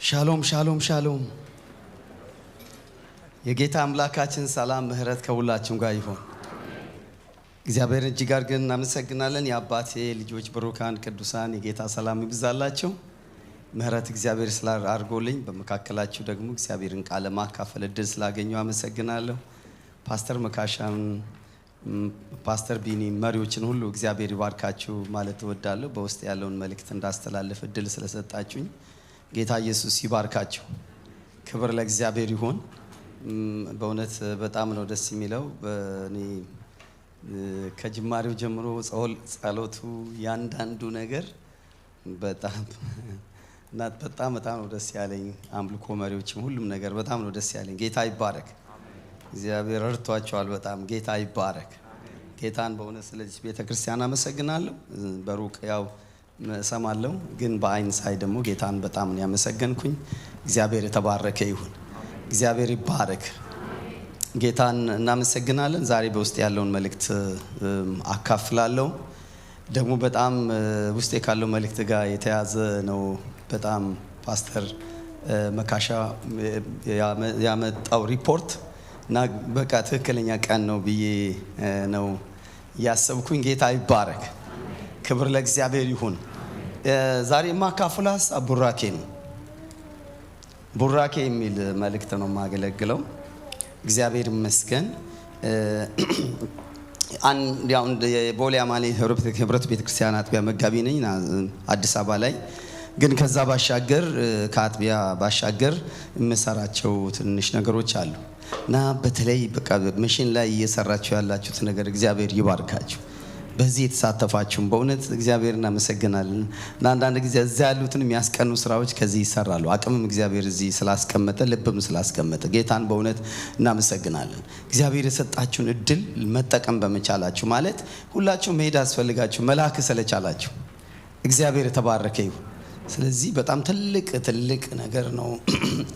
ሻሎም ሻሎም ሻሎም። የጌታ አምላካችን ሰላም ምህረት ከሁላችን ጋር ይሁን። እግዚአብሔርን እጅግ አድርገን እናመሰግናለን። የአባቴ ልጆች ብሩካን ቅዱሳን የጌታ ሰላም ይብዛላችሁ። ምህረት እግዚአብሔር ስላደረገልኝ በመካከላችሁ ደግሞ እግዚአብሔርን ቃል ማካፈል እድል ስላገኘው አመሰግናለሁ። ፓስተር መካሻን ፓስተር ቢኒ መሪዎችን ሁሉ እግዚአብሔር ይባርካችሁ ማለት እወዳለሁ። በውስጥ ያለውን መልእክት እንዳስተላልፍ እድል ስለሰጣችሁኝ ጌታ ኢየሱስ ይባርካችሁ። ክብር ለእግዚአብሔር ይሁን። በእውነት በጣም ነው ደስ የሚለው። እኔ ከጅማሬው ጀምሮ ጸሎቱ ያንዳንዱ ነገር በጣም ነው ደስ ያለኝ። አምልኮ መሪዎችም ሁሉም ነገር በጣም ነው ደስ ያለኝ። ጌታ ይባረክ። እግዚአብሔር ረድቷቸዋል በጣም። ጌታ ይባረክ። ጌታን በእውነት ስለዚህ ቤተክርስቲያን አመሰግናለሁ። በሩቅ ያው ሰማለሁ ግን በአይን ሳይ ደግሞ ጌታን በጣም ነው ያመሰገንኩኝ። እግዚአብሔር የተባረከ ይሁን። እግዚአብሔር ይባረክ። ጌታን እናመሰግናለን። ዛሬ በውስጥ ያለውን መልእክት አካፍላለሁ። ደግሞ በጣም ውስጤ ካለው መልእክት ጋር የተያዘ ነው። በጣም ፓስተር መካሻ ያመጣው ሪፖርት እና በቃ ትክክለኛ ቀን ነው ብዬ ነው ያሰብኩኝ። ጌታ ይባረክ። ክብር ለእግዚአብሔር ይሁን። ዛሬ የማካፍለው ሀሳብ ቡራኬ ነው። ቡራኬ የሚል መልእክት ነው የማገለግለው። እግዚአብሔር ይመስገን። ያው የቦሌ አማኔ ህብረት ቤተክርስቲያን አጥቢያ መጋቢ ነኝ አዲስ አበባ ላይ። ግን ከዛ ባሻገር ከአጥቢያ ባሻገር የምሰራቸው ትንሽ ነገሮች አሉ እና በተለይ በቃ መሽን ላይ እየሰራችሁ ያላችሁት ነገር እግዚአብሔር ይባርካችሁ። በዚህ የተሳተፋችሁም በእውነት እግዚአብሔር እናመሰግናለን። እና አንዳንድ ጊዜ እዚያ ያሉትን የሚያስቀኑ ስራዎች ከዚህ ይሰራሉ። አቅምም እግዚአብሔር እዚህ ስላስቀመጠ ልብም ስላስቀመጠ ጌታን በእውነት እናመሰግናለን። እግዚአብሔር የሰጣችሁን እድል መጠቀም በመቻላችሁ ማለት ሁላችሁ መሄድ አስፈልጋችሁ መላክ ስለቻላችሁ እግዚአብሔር የተባረከ ይሁን። ስለዚህ በጣም ትልቅ ነገር ነው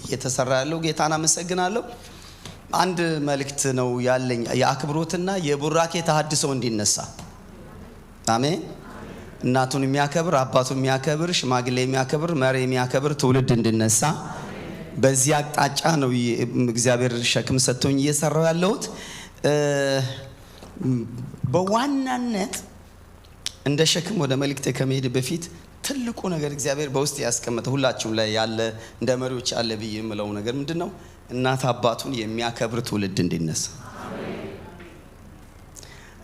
እየተሰራ ያለው። ጌታን አመሰግናለሁ። አንድ መልእክት ነው ያለኝ። የአክብሮትና የቡራኬ ተሐድሶ እንዲነሳ አሜን። እናቱን የሚያከብር አባቱን የሚያከብር ሽማግሌ የሚያከብር መሪ የሚያከብር ትውልድ እንዲነሳ በዚህ አቅጣጫ ነው እግዚአብሔር ሸክም ሰጥቶኝ እየሰራው ያለሁት። በዋናነት እንደ ሸክም ወደ መልእክቴ ከመሄድ በፊት ትልቁ ነገር እግዚአብሔር በውስጥ ያስቀመጠ ሁላችሁም ላይ ያለ እንደ መሪዎች ያለ ብዬ የምለው ነገር ምንድነው? እናት አባቱን የሚያከብር ትውልድ እንዲነሳ።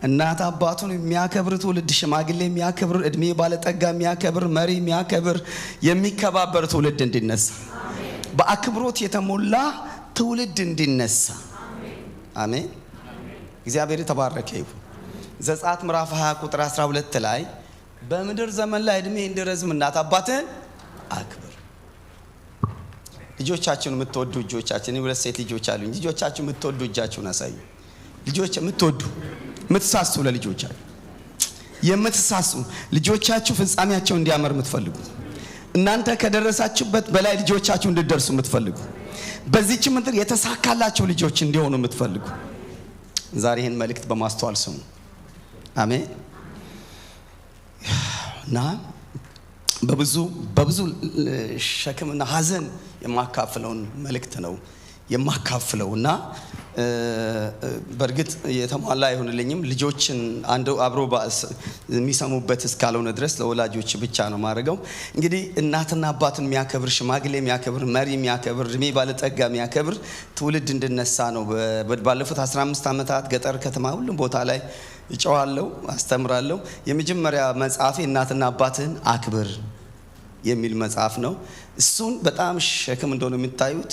እናት አባቱን የሚያከብር ትውልድ፣ ሽማግሌ የሚያከብር፣ እድሜ ባለጠጋ የሚያከብር፣ መሪ የሚያከብር፣ የሚከባበር ትውልድ እንዲነሳ፣ በአክብሮት የተሞላ ትውልድ እንዲነሳ። አሜን። እግዚአብሔር የተባረከ ይሁን። ዘጸአት ምዕራፍ 20 ቁጥር 12 ላይ በምድር ዘመን ላይ እድሜ እንዲረዝም እናት አባትን አክብር። ልጆቻችሁን የምትወዱ ልጆቻችን፣ ሁለት ሴት ልጆች አሉኝ። ልጆቻችሁ የምትወዱ እጃችሁን አሳዩ። ልጆች የምትወዱ የምትሳሱ፣ ለልጆቻችሁ የምትሳሱ፣ ልጆቻችሁ ፍጻሜያቸው እንዲያምር የምትፈልጉ፣ እናንተ ከደረሳችሁበት በላይ ልጆቻችሁ እንዲደርሱ የምትፈልጉ፣ በዚህች ምድር የተሳካላቸው ልጆች እንዲሆኑ የምትፈልጉ ዛሬ ይህን መልእክት በማስተዋል ስሙ። አሜን። እና በብዙ ሸክምና ሐዘን የማካፍለውን መልእክት ነው የማካፍለው። እና በእርግጥ የተሟላ አይሆንልኝም። ልጆችን አንዱ አብሮ የሚሰሙበት እስካልሆነ ድረስ ለወላጆች ብቻ ነው ማድረገው። እንግዲህ እናትና አባትን የሚያከብር፣ ሽማግሌ የሚያከብር፣ መሪ የሚያከብር፣ እድሜ ባለጠጋ የሚያከብር ትውልድ እንድነሳ ነው። ባለፉት 15 ዓመታት ገጠር ከተማ ሁሉም ቦታ ላይ እጨዋለሁ፣ አስተምራለሁ። የመጀመሪያ መጽሐፌ እናትና አባትን አክብር የሚል መጽሐፍ ነው። እሱን በጣም ሸክም እንደሆነ የምታዩት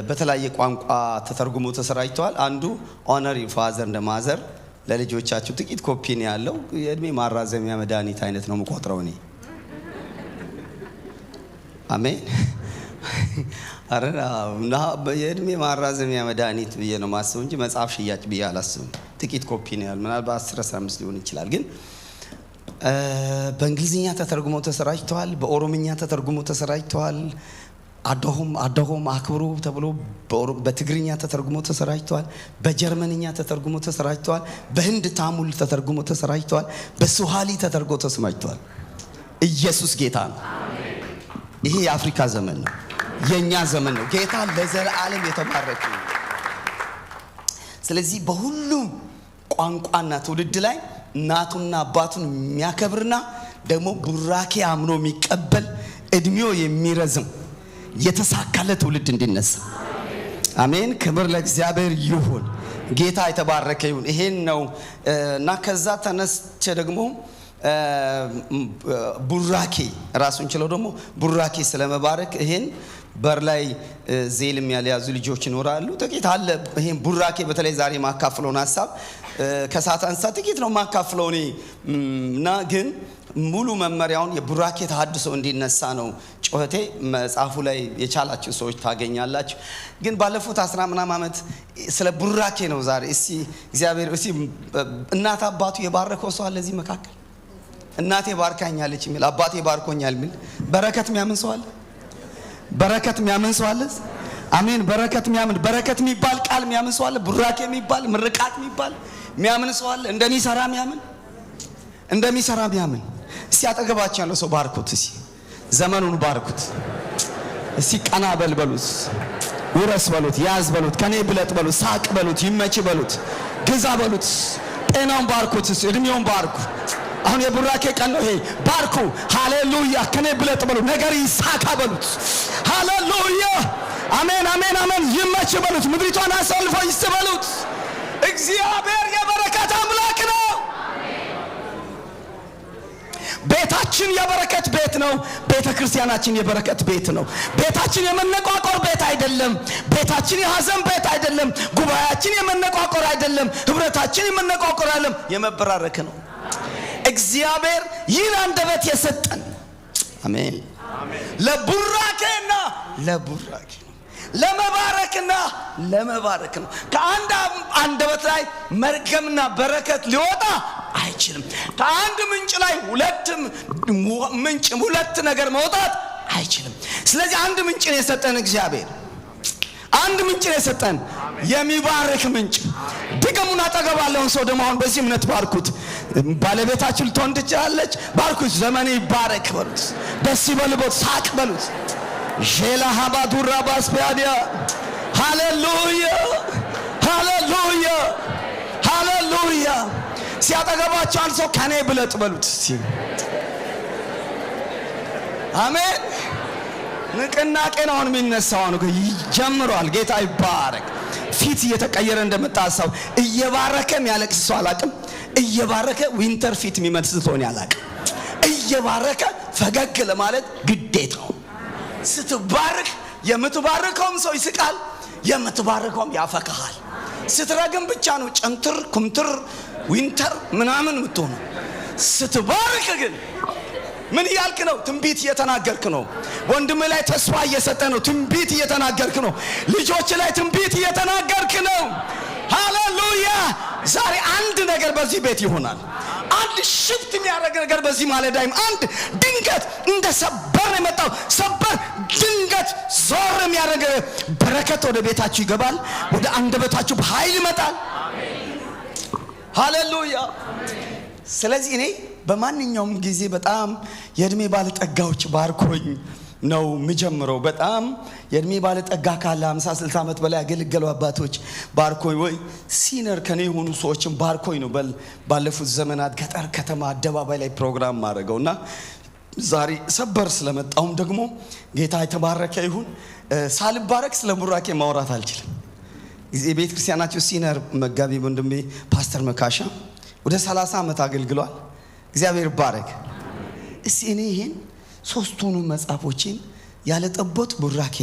በተለያየ ቋንቋ ተተርጉሞ ተሰራጭቷል። አንዱ ኦነር ፋዘር እንደ ማዘር፣ ለልጆቻችሁ ጥቂት ኮፒ ነው ያለው። የእድሜ ማራዘሚያ መድኃኒት አይነት ነው የምቆጥረው እኔ። አሜን። አረና የእድሜ ማራዘሚያ መድኃኒት ብዬ ነው ማስበው እንጂ መጽሐፍ ሽያጭ ብዬ አላስብም። ጥቂት ኮፒ ነው ያለው። ምናልባት 10-15 ሊሆን ይችላል። ግን በእንግሊዝኛ ተተርጉሞ ተሰራጭቷል። በኦሮምኛ ተተርጉሞ ተሰራጭቷል። አዶሆም አክብሩ ተብሎ በትግርኛ ተተርጉሞ ተሰራጭቷል። በጀርመንኛ ተተርጉሞ ተሰራጭቷል። በህንድ ታሙል ተተርጉሞ ተሰራጭቷል። በሱሃሊ ተተርጎ ተሰማጭቷል። ኢየሱስ ጌታ ነው። ይሄ የአፍሪካ ዘመን ነው፣ የኛ ዘመን ነው። ጌታ ለዘላለም የተባረከ ነው። ስለዚህ በሁሉም ቋንቋና ትውልድ ላይ እናቱና አባቱን የሚያከብርና ደግሞ ቡራኬ አምኖ የሚቀበል እድሜው የሚረዝም የተሳካለ ትውልድ እንዲነሳ አሜን። ክብር ለእግዚአብሔር ይሁን። ጌታ የተባረከ ይሁን። ይሄን ነው እና ከዛ ተነስቼ ደግሞ ቡራኬ ራሱን ችለው ደግሞ ቡራኬ ስለመባረክ ይሄን በር ላይ ዜልም ያልያዙ ልጆች ይኖራሉ። ጥቂት አለ ይሄን ቡራኬ በተለይ ዛሬ ማካፍለውን ሐሳብ ከሰዓት አንሳ ጥቂት ነው ማካፍለው እኔ እና ግን ሙሉ መመሪያውን የቡራኬ ተሐድሶ እንዲነሳ ነው ጮህቴ። መጽሐፉ ላይ የቻላችሁ ሰዎች ታገኛላችሁ። ግን ባለፉት 10 ምናምን ዓመት ስለ ቡራኬ ነው ዛሬ። እስቲ እግዚአብሔር እስቲ እናት አባቱ የባረከው ሰው አለ እዚህ መካከል? እናቴ ባርካኛለች የሚል አባቴ ባርኮኛል የሚል በረከት የሚያምን ሰው አለ? በረከት የሚያምን ሰው አለ? አሜን። በረከት የሚያምን በረከት የሚባል ቃል የሚያምን ሰው አለ? ቡራኬ የሚባል ምርቃት የሚባል የሚያምን ሰው አለ? እንደሚሰራ የሚያምን እንደሚሰራ የሚያምን እስቲ አጠገባችሁ ያለው ሰው ባርኩት። እስቲ ዘመኑን ባርኩት። እስቲ ቀና በሉት፣ ውረስ በሉት፣ ያዝ በሉት፣ ከኔ ብለጥ በሉት፣ ሳቅ በሉት፣ ይመች በሉት፣ ግዛ በሉት፣ ጤናውን ባርኩት፣ እድሜውን ባርኩ። አሁን የቡራኬ ቀን ነው ይሄ። ባርኩ። ሃሌሉያ። ከኔ ብለጥ በሉት፣ ነገር ይሳካ በሉት። ሃሌሉያ። አሜን አሜን አሜን። ይመች በሉት፣ ምድሪቷን አሳልፎ ይስበሉት። እግዚአብሔር የበረከት አምላክ ነው። ቤታችን የበረከት ቤት ነው። ቤተክርስቲያናችን የበረከት ቤት ነው። ቤታችን የመነቋቆር ቤት አይደለም። ቤታችን የሐዘን ቤት አይደለም። ጉባኤያችን የመነቋቆር አይደለም። ህብረታችን የመነቋቆር አይደለም፣ የመበራረክ ነው። እግዚአብሔር ይህን አንደበት የሰጠን አሜን ለቡራኬና ለቡራኬ ለመባረክና ለመባረክ ነው። ከአንድ አንደበት ላይ መርገምና በረከት ሊወጣ አይችልም። ከአንድ ምንጭ ላይ ሁለት ነገር መውጣት አይችልም። ስለዚህ አንድ ምንጭ ነው የሰጠን እግዚአብሔር። አንድ ምንጭ ነው የሰጠን፣ የሚባርክ ምንጭ። ድገሙና አጠገባለውን ሰው ደግሞ አሁን በዚህ እምነት ባርኩት። ባለቤታችሁ ልትሆን ትችላለች። ባርኩት። ዘመኔ ይባረክ በሉት። ደስ ይበልቦት፣ ሳቅ በሉት። ጄላ ሃባዱራ ባስፒያዲያ ሃሌሉያ ሃሌሉያ ሃሌሉያ። ሲያጠገባችሁ አንድ ሰው ከኔ ብለጥ በሉት። አሜን። ንቅናቄ ነው አሁን የሚነሳው ነው ጀምሯል። ጌታ ይባረክ። ፊት እየተቀየረ እንደመጣ ሰው እየባረከ የሚያለቅስ ሰው አላቅም። እየባረከ ዊንተር ፊት የሚመስል ሰው አላቅም። እየባረከ ፈገግ ለማለት ግዴታው። ስትባርክ የምትባርከውም ሰው ይስቃል፣ የምትባርከውም ያፈካሃል። ስትረግም ብቻ ነው ጨንትር ኩምትር ዊንተር ምናምን የምትሆነው። ስትባርክ ግን ምን እያልክ ነው? ትንቢት እየተናገርክ ነው። ወንድም ላይ ተስፋ እየሰጠ ነው። ትንቢት እየተናገርክ ነው። ልጆች ላይ ትንቢት እየተናገርክ ነው። ሃሌሉያ። ዛሬ አንድ ነገር በዚህ ቤት ይሆናል። አንድ ሽፍት የሚያደርግ ነገር በዚህ ማለዳይም አንድ ድንገት እንደ ሰበር ነው የመጣው። ሰበር ድንገት ዞር የሚያደርግ በረከት ወደ ቤታችሁ ይገባል። ወደ አንደበታችሁ በኃይል ይመጣል። ሃሌሉያ። ስለዚህ እኔ በማንኛውም ጊዜ በጣም የእድሜ ባለጠጋዎች ባርኮኝ ነው የሚጀምረው። በጣም የእድሜ ባለጠጋ ካለ 50-60 ዓመት በላይ ያገለገሉ አባቶች ባርኮኝ ወይ ሲነር ከኔ የሆኑ ሰዎችን ባርኮኝ ነው ባለፉት ዘመናት ገጠር ከተማ አደባባይ ላይ ፕሮግራም ማድረገውና ዛሬ ሰበር ስለመጣውም ደግሞ ጌታ የተባረከ ይሁን። ሳልባረክ ስለ ቡራኬ ማውራት አልችልም። የቤተ ክርስቲያናቸው ሲነር መጋቢ ወንድሜ ፓስተር መካሻ ወደ 30 ዓመት አገልግሏል። እግዚአብሔር ባረክ። እስቲ እኔ ይሄን ሶስቱን መጽሐፎችን ያለ ጠቦት ቡራኬ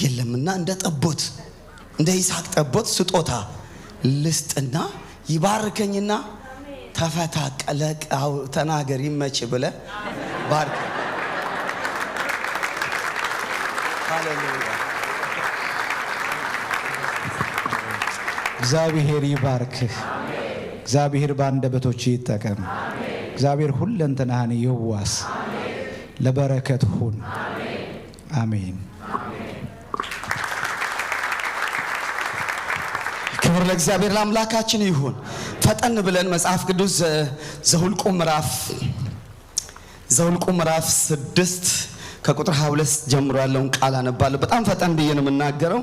የለምና እንደ ጠቦት እንደ ይስሐቅ ጠቦት ስጦታ ልስጥና ይባርከኝና ተፈታ ቀለቃው ተናገር ይመች ብለ ባርክ። ሃሌሉያ። እግዚአብሔር ይባርክህ። እግዚአብሔር በአንደበቶች ይጠቀም። እግዚአብሔር ሁለንተናህን ይዋስ፣ ለበረከት ሁን። አሜን። ክብር ለእግዚአብሔር ለአምላካችን ይሁን። ፈጠን ብለን መጽሐፍ ቅዱስ ዘኍልቍ ምዕራፍ 6 ከቁጥር 22 ጀምሮ ያለውን ቃል አነባለሁ። በጣም ፈጠን ብዬ ነው የምናገረው።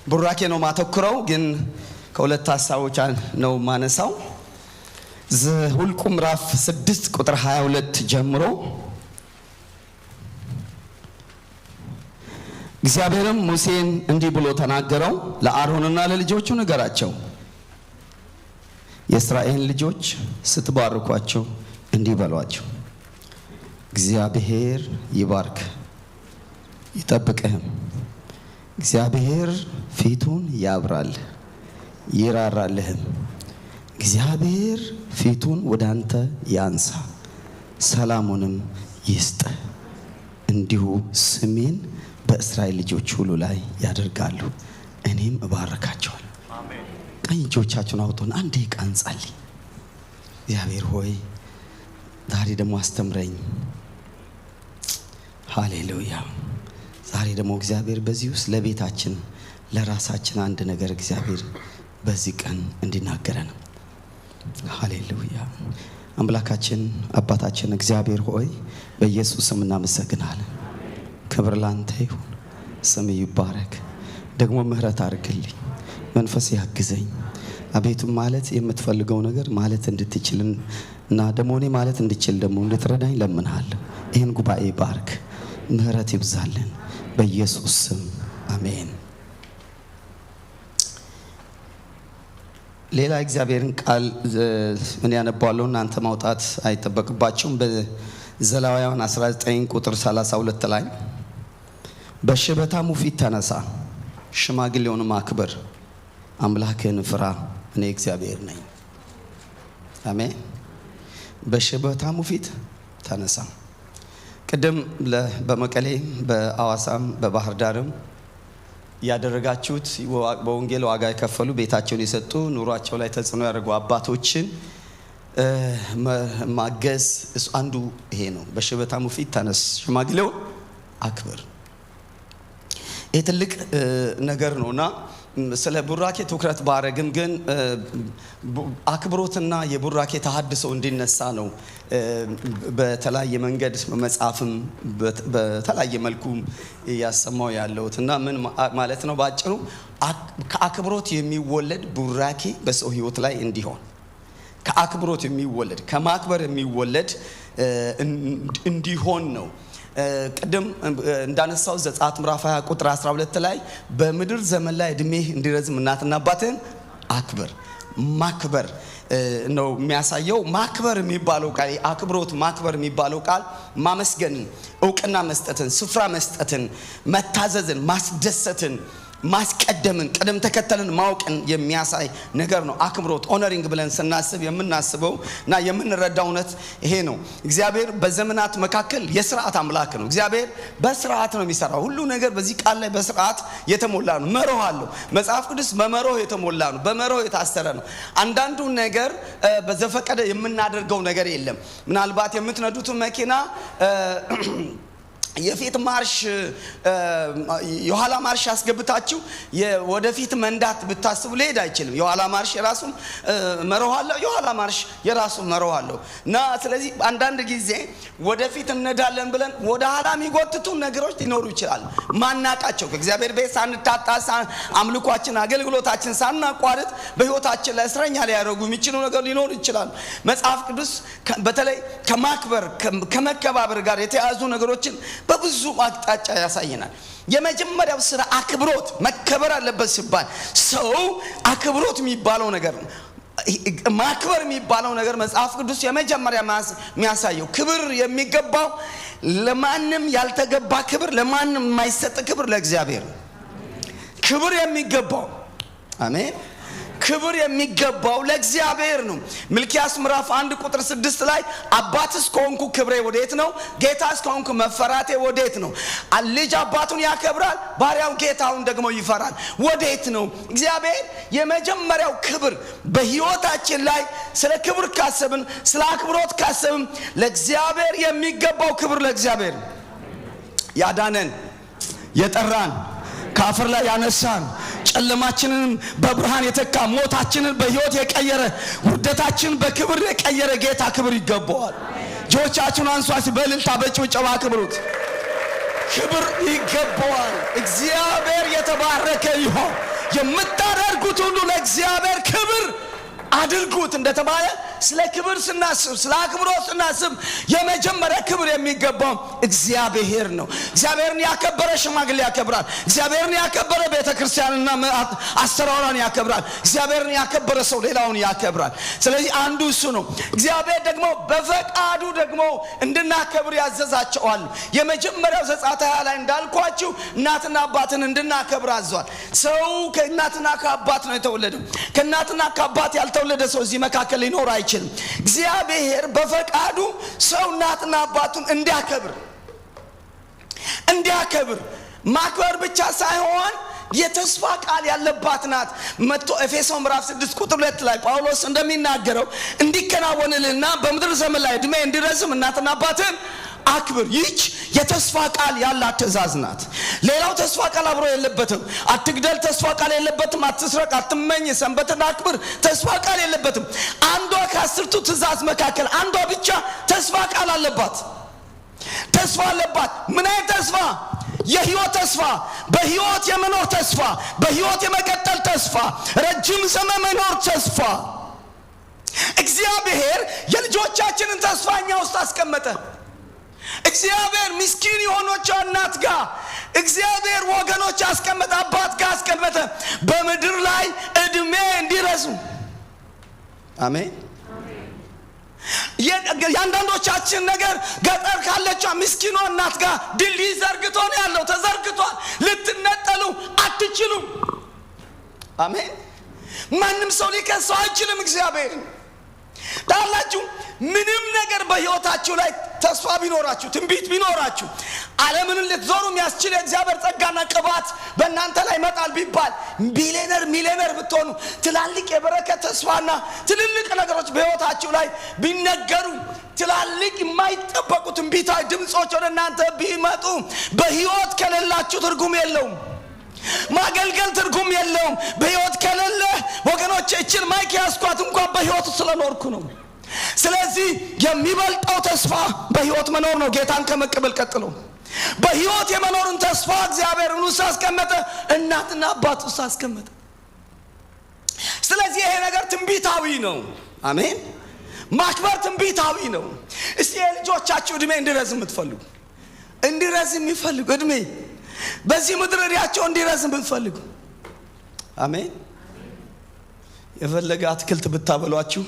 ቡራኬ ነው ማተኩረው፣ ግን ከሁለት ሐሳቦች ነው ማነሳው። ዘኍልቍ ምዕራፍ 6 ቁጥር 22 ጀምሮ እግዚአብሔርም ሙሴን እንዲህ ብሎ ተናገረው፣ ለአሮንና ለልጆቹ ንገራቸው፣ የእስራኤል ልጆች ስትባርኳቸው እንዲህ በሏቸው፣ እግዚአብሔር ይባርክ ይጠብቅህም፣ እግዚአብሔር ፊቱን ያብራል ይራራልህም፣ እግዚአብሔር ፊቱን ወደ አንተ ያንሳ ሰላሙንም ይስጥ። እንዲሁ ስሜን በእስራኤል ልጆች ሁሉ ላይ ያደርጋሉ፣ እኔም እባርካቸዋለሁ። ቀኝ እጆቻችሁን አውጡና አንድ ደቂቃ እንጸልይ። እግዚአብሔር ሆይ ዛሬ ደግሞ አስተምረኝ። ሃሌሉያ። ዛሬ ደግሞ እግዚአብሔር በዚህ ውስጥ ለቤታችን ለራሳችን አንድ ነገር እግዚአብሔር በዚህ ቀን እንዲናገረን። ሃሌሉያ። አምላካችን አባታችን እግዚአብሔር ሆይ በኢየሱስ ስም እናመሰግናለን። ክብር ላንተ ይሁን፣ ስም ይባረክ። ደግሞ ምህረት አድርግልኝ፣ መንፈስ ያግዘኝ አቤቱ ማለት የምትፈልገው ነገር ማለት እንድትችልና ደግሞ እኔ ማለት እንድችል ደግሞ እንድትረዳኝ ለምንሃለሁ። ይህን ጉባኤ ባርክ፣ ምህረት ይብዛልን በኢየሱስ ስም አሜን። ሌላ እግዚአብሔርን ቃል ምን ያነባዋለሁ እናንተ ማውጣት አይተበቅባችሁም። በዘሌዋውያን 19 ቁጥር 32 ላይ በሽበታሙ ፊት ተነሳ፣ ሽማግሌውንም አክብር፣ አምላክህን ፍራ፣ እኔ እግዚአብሔር ነኝ። አሜን። በሽበታሙ ፊት ተነሳ። ቅድም በመቀሌ በአዋሳም በባህር ዳርም ያደረጋችሁት በወንጌል ዋጋ የከፈሉ ቤታቸውን የሰጡ ኑሯቸው ላይ ተጽዕኖ ያደረጉ አባቶችን ማገዝ አንዱ ይሄ ነው። በሽበታሙ ፊት ተነስ፣ ሽማግሌው አክብር። ይሄ ትልቅ ነገር ነውና ስለ ቡራኬ ትኩረት ባረግም ግን አክብሮትና የቡራኬ ተሐድሶ እንዲነሳ ነው በተለያየ መንገድ መጻፍም በተለያየ መልኩ ያሰማው ያለውትና ምን ማለት ነው? ባጭሩ ከአክብሮት የሚወለድ ቡራኬ በሰው ሕይወት ላይ እንዲሆን፣ ከአክብሮት የሚወለድ ከማክበር የሚወለድ እንዲሆን ነው። ቅድም እንዳነሳው ዘጸአት ምዕራፍ 20 ቁጥር 12 ላይ በምድር ዘመን ላይ እድሜህ እንዲረዝም እናትና አባትህን አክብር። ማክበር ነው የሚያሳየው። ማክበር የሚባለው ቃል አክብሮት፣ ማክበር የሚባለው ቃል ማመስገንን፣ እውቅና መስጠትን፣ ስፍራ መስጠትን፣ መታዘዝን፣ ማስደሰትን፣ ማስቀደምን፣ ቅደም ተከተልን ማወቅን የሚያሳይ ነገር ነው። አክብሮት ኦነሪንግ ብለን ስናስብ የምናስበው እና የምንረዳው እውነት ይሄ ነው። እግዚአብሔር በዘመናት መካከል የሥርዓት አምላክ ነው። እግዚአብሔር በሥርዓት ነው የሚሰራው። ሁሉ ነገር በዚህ ቃል ላይ በሥርዓት የተሞላ ነው። መርህ አለው። መጽሐፍ ቅዱስ በመርህ የተሞላ ነው። በመርህ የታሰረ ነው። አንዳንዱ ነገር በዘፈቀደ የምናደርገው ነገር የለም። ምናልባት የምትነዱት መኪና የፊት ማርሽ የኋላ ማርሽ አስገብታችሁ ወደፊት መንዳት ብታስቡ ሊሄድ አይችልም። የኋላ ማርሽ የራሱ መርህ አለው፣ የኋላ ማርሽ የራሱ መርህ አለው እና ስለዚህ አንዳንድ ጊዜ ወደፊት እንሄዳለን ብለን ወደ ኋላ የሚጎትቱ ነገሮች ሊኖሩ ይችላል። ማናቃቸው ከእግዚአብሔር ቤት ሳንታጣ አምልኳችን አገልግሎታችን ሳናቋርጥ በሕይወታችን ላይ እስረኛ ሊያደርጉ የሚችሉ ነገር ሊኖሩ ይችላል። መጽሐፍ ቅዱስ በተለይ ከማክበር ከመከባበር ጋር የተያዙ ነገሮችን በብዙ አቅጣጫ ያሳየናል። የመጀመሪያው ስራ አክብሮት፣ መከበር አለበት ሲባል ሰው አክብሮት የሚባለው ነገር ነው። ማክበር የሚባለው ነገር መጽሐፍ ቅዱስ የመጀመሪያ የሚያሳየው ክብር የሚገባው ለማንም ያልተገባ ክብር፣ ለማንም የማይሰጥ ክብር ለእግዚአብሔር ክብር የሚገባው አሜን። ክብር የሚገባው ለእግዚአብሔር ነው። ሚልክያስ ምዕራፍ 1 ቁጥር 6 ላይ አባትስ ከሆንኩ ክብሬ ወዴት ነው? ጌታስ ከሆንኩ መፈራቴ ወዴት ነው? ልጅ አባቱን ያከብራል፣ ባሪያው ጌታውን ደግሞ ይፈራል። ወዴት ነው? እግዚአብሔር የመጀመሪያው ክብር በሕይወታችን ላይ ስለ ክብር ካሰብን፣ ስለ አክብሮት ካሰብን ለእግዚአብሔር የሚገባው ክብር ለእግዚአብሔር ያዳነን፣ የጠራን፣ ከአፈር ላይ ያነሳን ጨለማችንን በብርሃን የተካ ሞታችንን በሕይወት የቀየረ ውርደታችንን በክብር የቀየረ ጌታ ክብር ይገባዋል። እጆቻችሁን አንሷት በእልልታ በጭብጨባ ክብሩት። ክብር ይገባዋል። እግዚአብሔር የተባረከ ይሁን። የምታደርጉት ሁሉ ለእግዚአብሔር ክብር አድርጉት እንደተባለ ስለ ክብር ስናስብ ስለ አክብሮት ስናስብ የመጀመሪያ ክብር የሚገባው እግዚአብሔር ነው። እግዚአብሔርን ያከበረ ሽማግሌ ያከብራል። እግዚአብሔርን ያከበረ ቤተክርስቲያንና አስተራራን ያከብራል። እግዚአብሔርን ያከበረ ሰው ሌላውን ያከብራል። ስለዚህ አንዱ እሱ ነው። እግዚአብሔር ደግሞ በፈቃዱ ደግሞ እንድናከብር ያዘዛቸዋል። የመጀመሪያው ዘጸአት 20 ላይ እንዳልኳችሁ እናትና አባትን እንድናከብር አዟል። ሰው ከእናትና ከአባት ነው የተወለደው። ከእናትና ከአባት ያልተወለደ ሰው እዚህ መካከል ሊኖር አይችልም። እግዚአብሔር በፈቃዱ ሰው እናትና አባቱን እንዲያከብር ማክበር ብቻ ሳይሆን የተስፋ ቃል ያለባት ናት። መጥቶ ኤፌሶን ምዕራፍ 6 ቁጥር 2 ላይ ጳውሎስ እንደሚናገረው እንዲከናወንልና በምድር ዘመን ላይ እድሜ እንዲረዝም እናትና አባትን አክብር። ይህች የተስፋ ቃል ያላት ትእዛዝ ናት። ሌላው ተስፋ ቃል አብሮ የለበትም። አትግደል ተስፋ ቃል የለበትም። አትስረቅ፣ አትመኝ፣ ሰንበትን አክብር ተስፋ ቃል የለበትም። አንዷ ከ10ቱ ትእዛዝ መካከል አንዷ ብቻ ተስፋ ቃል አለባት። ተስፋ አለባት። ምን አይነት ተስፋ? የሕይወት ተስፋ፣ በሕይወት የመኖር ተስፋ፣ በሕይወት የመቀጠል ተስፋ፣ ረጅም ዘመን መኖር ተስፋ። እግዚአብሔር የልጆቻችንን ተስፋ እኛ ውስጥ አስቀመጠ። እግዚአብሔር ምስኪን የሆነች እናት ጋር እግዚአብሔር ወገኖች አስቀመጠ፣ አባት ጋር አስቀመጠ፣ በምድር ላይ እድሜ እንዲረዝም። አሜን። ያንዳንዶቻችን ነገር ገጠር ካለችው ምስኪኗ እናት ጋር ድልድይ ዘርግቶ ነው ያለው፣ ተዘርግቷል። ልትነጠሉ አትችሉም። አሜን። ማንም ሰው ሊከሰው አይችልም እግዚአብሔርን። ታላችሁ ምንም ነገር በሕይወታችሁ ላይ ተስፋ ቢኖራችሁ ትንቢት ቢኖራችሁ ዓለምን ልትዞሩ የሚያስችል የእግዚአብሔር ጸጋና ቅባት በእናንተ ላይ መጣል ቢባል ሚሊዮነር ብትሆኑ ትላልቅ የበረከት ተስፋና ትልልቅ ነገሮች በሕይወታችሁ ላይ ቢነገሩ ትላልቅ የማይጠበቁ ትንቢታዊ ድምጾች ወደ እናንተ ቢመጡ በሕይወት ከሌላችሁ ትርጉም የለውም። ማገልገል ትርጉም የለውም። በሕይወት ከሌለ ወገኖች እችን ማይክ ያስኳት እንኳን በሕይወት ስለኖርኩ ነው። ስለዚህ የሚበልጠው ተስፋ በሕይወት መኖር ነው። ጌታን ከመቀበል ቀጥሎ በሕይወት የመኖርን ተስፋ እግዚአብሔር ውስጥ አስቀመጠ፣ እናትና አባት ውስጥ አስቀመጠ። ስለዚህ ይሄ ነገር ትንቢታዊ ነው። አሜን። ማክበር ትንቢታዊ ነው። እስቲ የልጆቻችሁ እድሜ እንዲረዝም የምትፈልጉ እንዲረዝም የሚፈልጉ እድሜ በዚህ ምድር እድሜያቸው እንዲረዝም ብትፈልጉ አሜን። የፈለገ አትክልት ብታበሏችሁ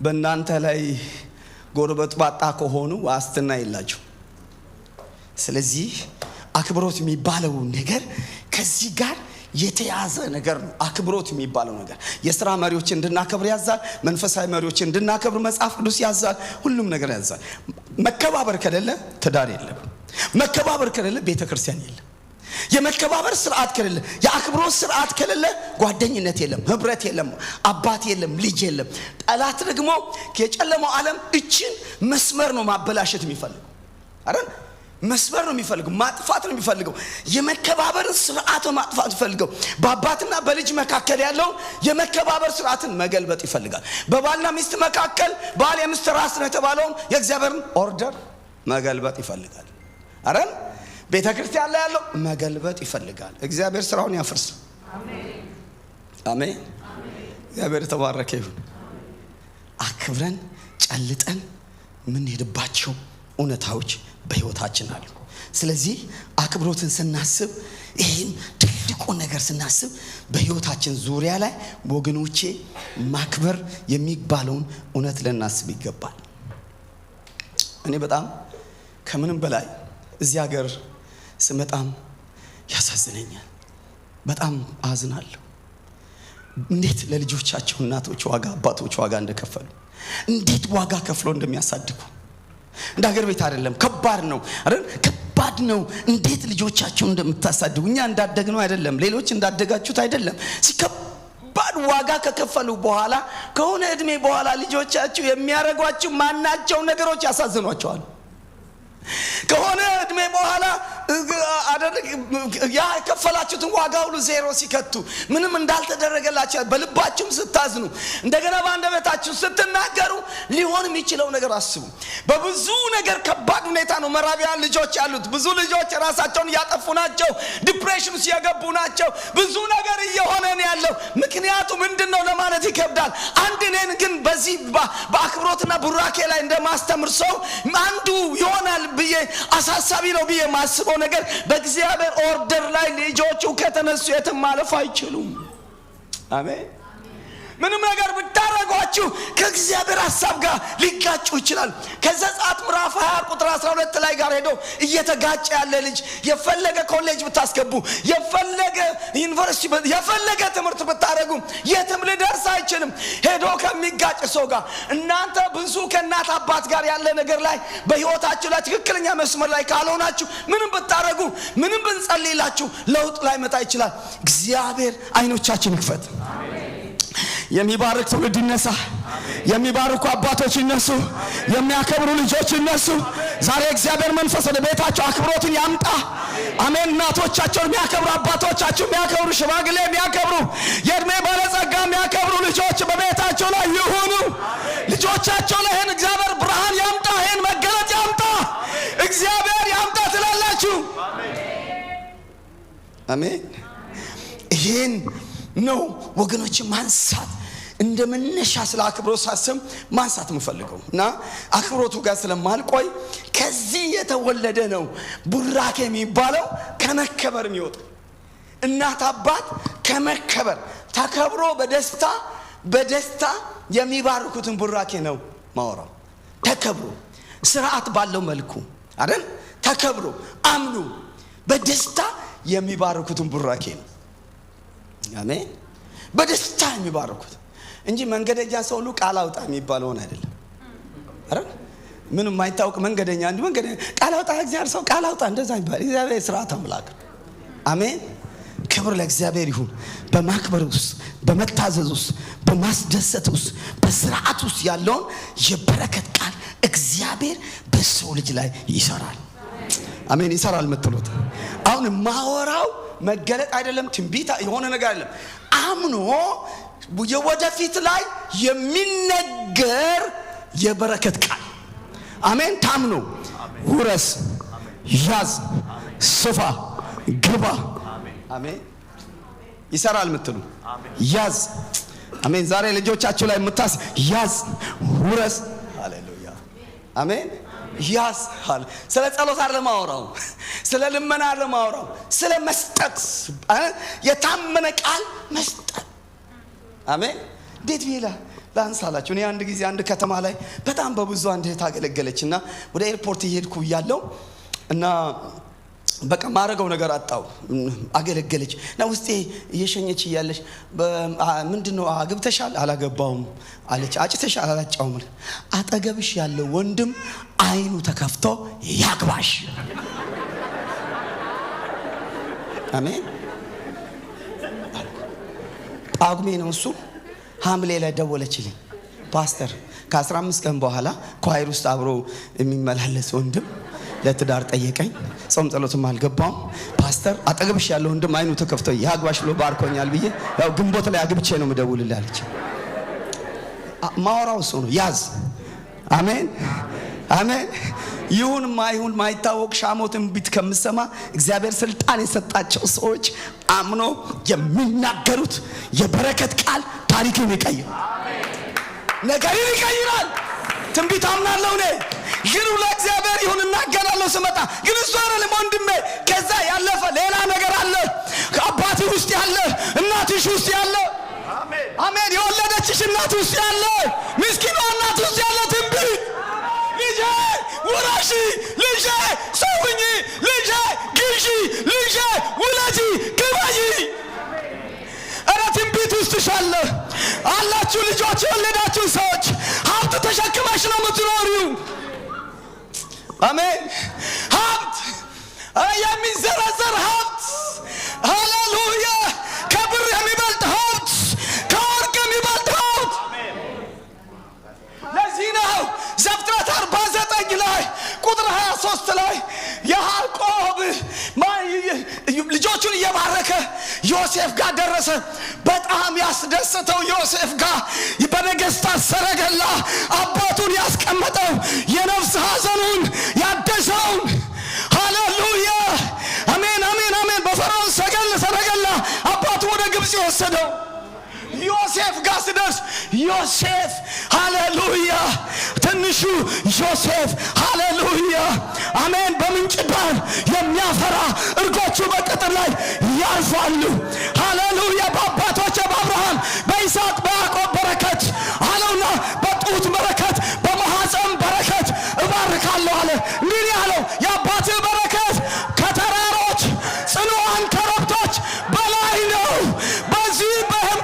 በእናንተ ላይ ጎረበት ባጣ ከሆኑ ዋስትና የላችሁ። ስለዚህ አክብሮት የሚባለው ነገር ከዚህ ጋር የተያዘ ነገር ነው። አክብሮት የሚባለው ነገር የሥራ መሪዎች እንድናከብር ያዛል። መንፈሳዊ መሪዎች እንድናከብር መጽሐፍ ቅዱስ ያዛል። ሁሉም ነገር ያዛል። መከባበር ከሌለ ትዳር የለም። መከባበር ከሌለ ቤተክርስቲያን የለም። የመከባበር ስርዓት ከሌለ የአክብሮት ስርዓት ከሌለ ጓደኝነት የለም፣ ህብረት የለም፣ አባት የለም፣ ልጅ የለም። ጠላት ደግሞ የጨለማው ዓለም እችን መስመር ነው ማበላሸት የሚፈልገው አይደል? መስመር ነው የሚፈልገው፣ ማጥፋት ነው የሚፈልገው። የመከባበርን ስርዓት ማጥፋት ይፈልገው። በአባትና በልጅ መካከል ያለው የመከባበር ስርዓትን መገልበጥ ይፈልጋል። በባልና ሚስት መካከል ባል የሚስት ራስ ነው የተባለውን የእግዚአብሔርን ኦርደር መገልበጥ ይፈልጋል አይደል? ቤተክርስቲያን ላይ ያለው መገልበጥ ይፈልጋል። እግዚአብሔር ስራውን ያፈርስ። አሜን አሜን። እግዚአብሔር ተባረከ ይሁን። አክብረን ጨልጠን ምን ሄድባቸው እውነታዎች በህይወታችን አሉ። ስለዚህ አክብሮትን ስናስብ ይሄን ትልቁ ነገር ስናስብ በህይወታችን ዙሪያ ላይ ወገኖቼ ማክበር የሚባለውን እውነት ልናስብ ይገባል። እኔ በጣም ከምንም በላይ እዚህ ሀገር ስመጣም ያሳዝነኛል። በጣም አዝናለሁ። እንዴት ለልጆቻቸው እናቶች ዋጋ አባቶች ዋጋ እንደከፈሉ እንዴት ዋጋ ከፍሎ እንደሚያሳድጉ እንደ ሀገር ቤት አይደለም። ከባድ ነው አይደል? ከባድ ነው። እንዴት ልጆቻቸው እንደምታሳድጉ እኛ እንዳደግነው አይደለም፣ ሌሎች እንዳደጋችሁት አይደለም። ከባድ ዋጋ ከከፈሉ በኋላ ከሆነ እድሜ በኋላ ልጆቻቸው የሚያረጓቸው ማናቸው ነገሮች ያሳዝኗቸዋል። ከሆነ እድሜ በኋላ ያ ከፈላችሁትን ዋጋ ሁሉ ዜሮ ሲከቱ ምንም እንዳልተደረገላችሁ በልባችሁም ስታዝኑ እንደገና በአንደበታችሁ ስትናገሩ ሊሆን የሚችለው ነገር አስቡ። በብዙ ነገር ከባድ ሁኔታ ነው መራቢያን ልጆች ያሉት። ብዙ ልጆች ራሳቸውን ያጠፉ ናቸው። ዲፕሬሽን ውስጥ የገቡ ናቸው። ብዙ ነገር እየሆነ ነው ያለው። ምክንያቱ ምንድነው ለማለት ይከብዳል። አንድ ነን ግን በዚህ በአክብሮትና ቡራኬ ላይ እንደማስተምር ሰው አንዱ ይሆናል ብዬ አሳሳቢ ነው ብዬ ማስበው ነገር በእግዚአብሔር ኦርደር ላይ ልጆቹ ከተነሱ የትም ማለፍ አይችሉም። አሜን። ምንም ነገር ብታረጓችሁ ከእግዚአብሔር ሐሳብ ጋር ሊጋጩ ይችላል። ከዘጸአት ምዕራፍ 20 ቁጥር 12 ላይ ጋር ሄዶ እየተጋጨ ያለ ልጅ የፈለገ ኮሌጅ ብታስገቡ የፈለገ ዩኒቨርሲቲ የፈለገ ትምህርት ብታረጉ የትም ሊደርስ አይችልም ሄዶ ከሚጋጭ ሰው ጋር። እናንተ ብዙ ከእናት አባት ጋር ያለ ነገር ላይ በህይወታችሁ ላይ ትክክለኛ መስመር ላይ ካልሆናችሁ ምንም ብታረጉ ምንም ብንጸልይላችሁ ለውጥ ላይ መጣ ይችላል። እግዚአብሔር አይኖቻችን ይክፈት። የሚባርክ ትውልድ ይነሳ። የሚባርኩ አባቶች ይነሱ። የሚያከብሩ ልጆች ይነሱ። ዛሬ እግዚአብሔር መንፈስ ወደ ቤታቸው አክብሮትን ያምጣ። አሜን። እናቶቻቸውን የሚያከብሩ አባቶቻቸው የሚያከብሩ ሽማግሌ የሚያከብሩ የእድሜ ባለጸጋ የሚያከብሩ ልጆች በቤታቸው ላይ ይሁኑ። ልጆቻቸው ላይ ይህን እግዚአብሔር ብርሃን ያምጣ። ይህን መገለጥ ያምጣ። እግዚአብሔር ያምጣ ትላላችሁ። አሜን። ይህን ነው ወገኖች ማንሳት እንደመነሻ ስለ አክብሮት ሳስብ ማንሳት የምፈልገው እና አክብሮቱ ጋር ስለማልቆይ ከዚህ የተወለደ ነው ቡራኬ የሚባለው ከመከበር የሚወጣ እናት አባት ከመከበር ተከብሮ በደስታ የሚባርኩትን ቡራኬ ነው ማወራው። ተከብሮ ስርዓት ባለው መልኩ አይደል? ተከብሮ አምኑ በደስታ የሚባርኩትን ቡራኬ ነው። አሜን። በደስታ የሚባርኩት እንጂ መንገደኛ ሰው ሁሉ ቃል አውጣ የሚባለውን አይደለም። አረ ምንም ማይታወቅ መንገደኛ አንድ መንገደኛ ቃል አውጣ እግዚአብሔር ሰው ቃል አውጣ እንደዛ ይባል። እግዚአብሔር ስርዓት አምላክ። አሜን። ክብር ለእግዚአብሔር ይሁን። በማክበር ውስጥ በመታዘዝ ውስጥ በማስደሰት ውስጥ በስርዓት ውስጥ ያለውን የበረከት ቃል እግዚአብሔር በሰው ልጅ ላይ ይሰራል። አሜን። ይሰራል የምትሉት አሁን ማወራው መገለጥ አይደለም፣ ትንቢት የሆነ ነገር አይደለም። አምኖ የወደፊት ላይ የሚነገር የበረከት ቃል። አሜን። ታምኖ ውረስ፣ ያዝ፣ ስፋ፣ ግባ። አሜን። ይሰራል የምትሉ ያዝ። አሜን። ዛሬ ልጆቻችሁ ላይ የምታስ ያዝ፣ ውረስ። ሃሌሉያ። አሜን። ያዝ አለ። ስለ ጸሎት አይደለም ማወራው፣ ስለ ልመና አይደለም ማወራው፣ ስለ መስጠት የታመነ ቃል መስጠት። አሜን። እንዴት ቢላ ላንሳላችሁ። እኔ አንድ ጊዜ አንድ ከተማ ላይ በጣም በብዙ አንድ እህት አገለገለችና ወደ ኤርፖርት እየሄድኩ እያለሁ እና በቃ ማረገው ነገር አጣው። አገለገለች እና ውስጤ እየሸኘች እያለች ምንድነው አግብተሻል? አላገባውም አለች። አጭተሻል? አላጫውም። አጠገብሽ ያለው ወንድም አይኑ ተከፍቶ ያግባሽ። አሜን። ጳጉሜ ነው እሱ። ሐምሌ ላይ ደወለችልኝ። ፓስተር ከ15 ቀን በኋላ ኳይር ውስጥ አብሮ የሚመላለስ ወንድም ለትዳር ጠየቀኝ። ጾም ጸሎትም አልገባም። ፓስተር አጠገብሽ ያለው ወንድም አይኑ ተከፍቶ ያግባሽ ብሎ ባርኮኛል ብዬ ያው ግንቦት ላይ አግብቼ ነው ምደውልልህ አለች። ማወራው እሱ ነው። ያዝ። አሜን አሜን። ይሁን ማይሁን ማይታወቅ ሻሞትን ቢት ከምሰማ እግዚአብሔር ስልጣን የሰጣቸው ሰዎች አምኖ የሚናገሩት የበረከት ቃል ታሪክን ይቀይራል። ነገርን ይቀይራል። ትንቢት አምናለሁ እኔ ግን ለእግዚአብሔር ይሁን እናገራለሁ። ስመጣ ግን እሱ አይደለም ወንድሜ፣ ከዛ ያለፈ ሌላ ነገር አለ። ከአባትህ ውስጥ ያለ፣ እናትሽ ውስጥ ያለ፣ አሜን፣ የወለደችሽ እናት ውስጥ ያለ፣ ምስኪኗ እናት ውስጥ ያለ ትንቢት ልጄ ውረሺ፣ ልጄ ሰውኝ፣ ልጄ ግዢ፣ ልጄ ውለጂ፣ ግበይ። ኧረ ትንቢት ውስጥሽ አለ። አላችሁ ልጆች የወለዳችሁ ሰዎች ሀብት ተሸክመሽ ነው የምትኖሪው። አሜን። ሀብት የሚዘረዘር ሀብት፣ ሃሌሉያ። ከብር የሚበልጥ ሀብት፣ ከወርቅ የሚበልጥ ሀብት። ለዚህ ነው ዘፍጥረት 49 ላይ ቁጥር 23 ዮሴፍ ጋር ደረሰ። በጣም ያስደሰተው ዮሴፍ ጋር በነገስታት ሰረገላ አባቱን ያስቀመጠው የነፍስ ሐዘኑን ያደሰውን ሃሌሉያ አሜን አሜን አሜን በፈርዖን ሰረገላ አባቱ ወደ ግብጽ የወሰደው ዮሴፍ ጋር ሲደርስ ዮሴፍ ሃሌሉያ ትንሹ ዮሴፍ ሃሌሉያ አሜን በምንጭ ዳር የሚያፈራ እርጎቹ በቅጥር ላይ ያርፋሉ። ሃሌሉያ በአባቶቼ በአብርሃም በይስሐቅ በያዕቆብ በረከት አለውና በጡት በረከት በማኅፀን በረከት እባርካለሁ አለ። ምን ያለው የአባትህ በረከት ከተራሮች ጽኑዓን ኮረብቶች በላይ ነው። በዚህ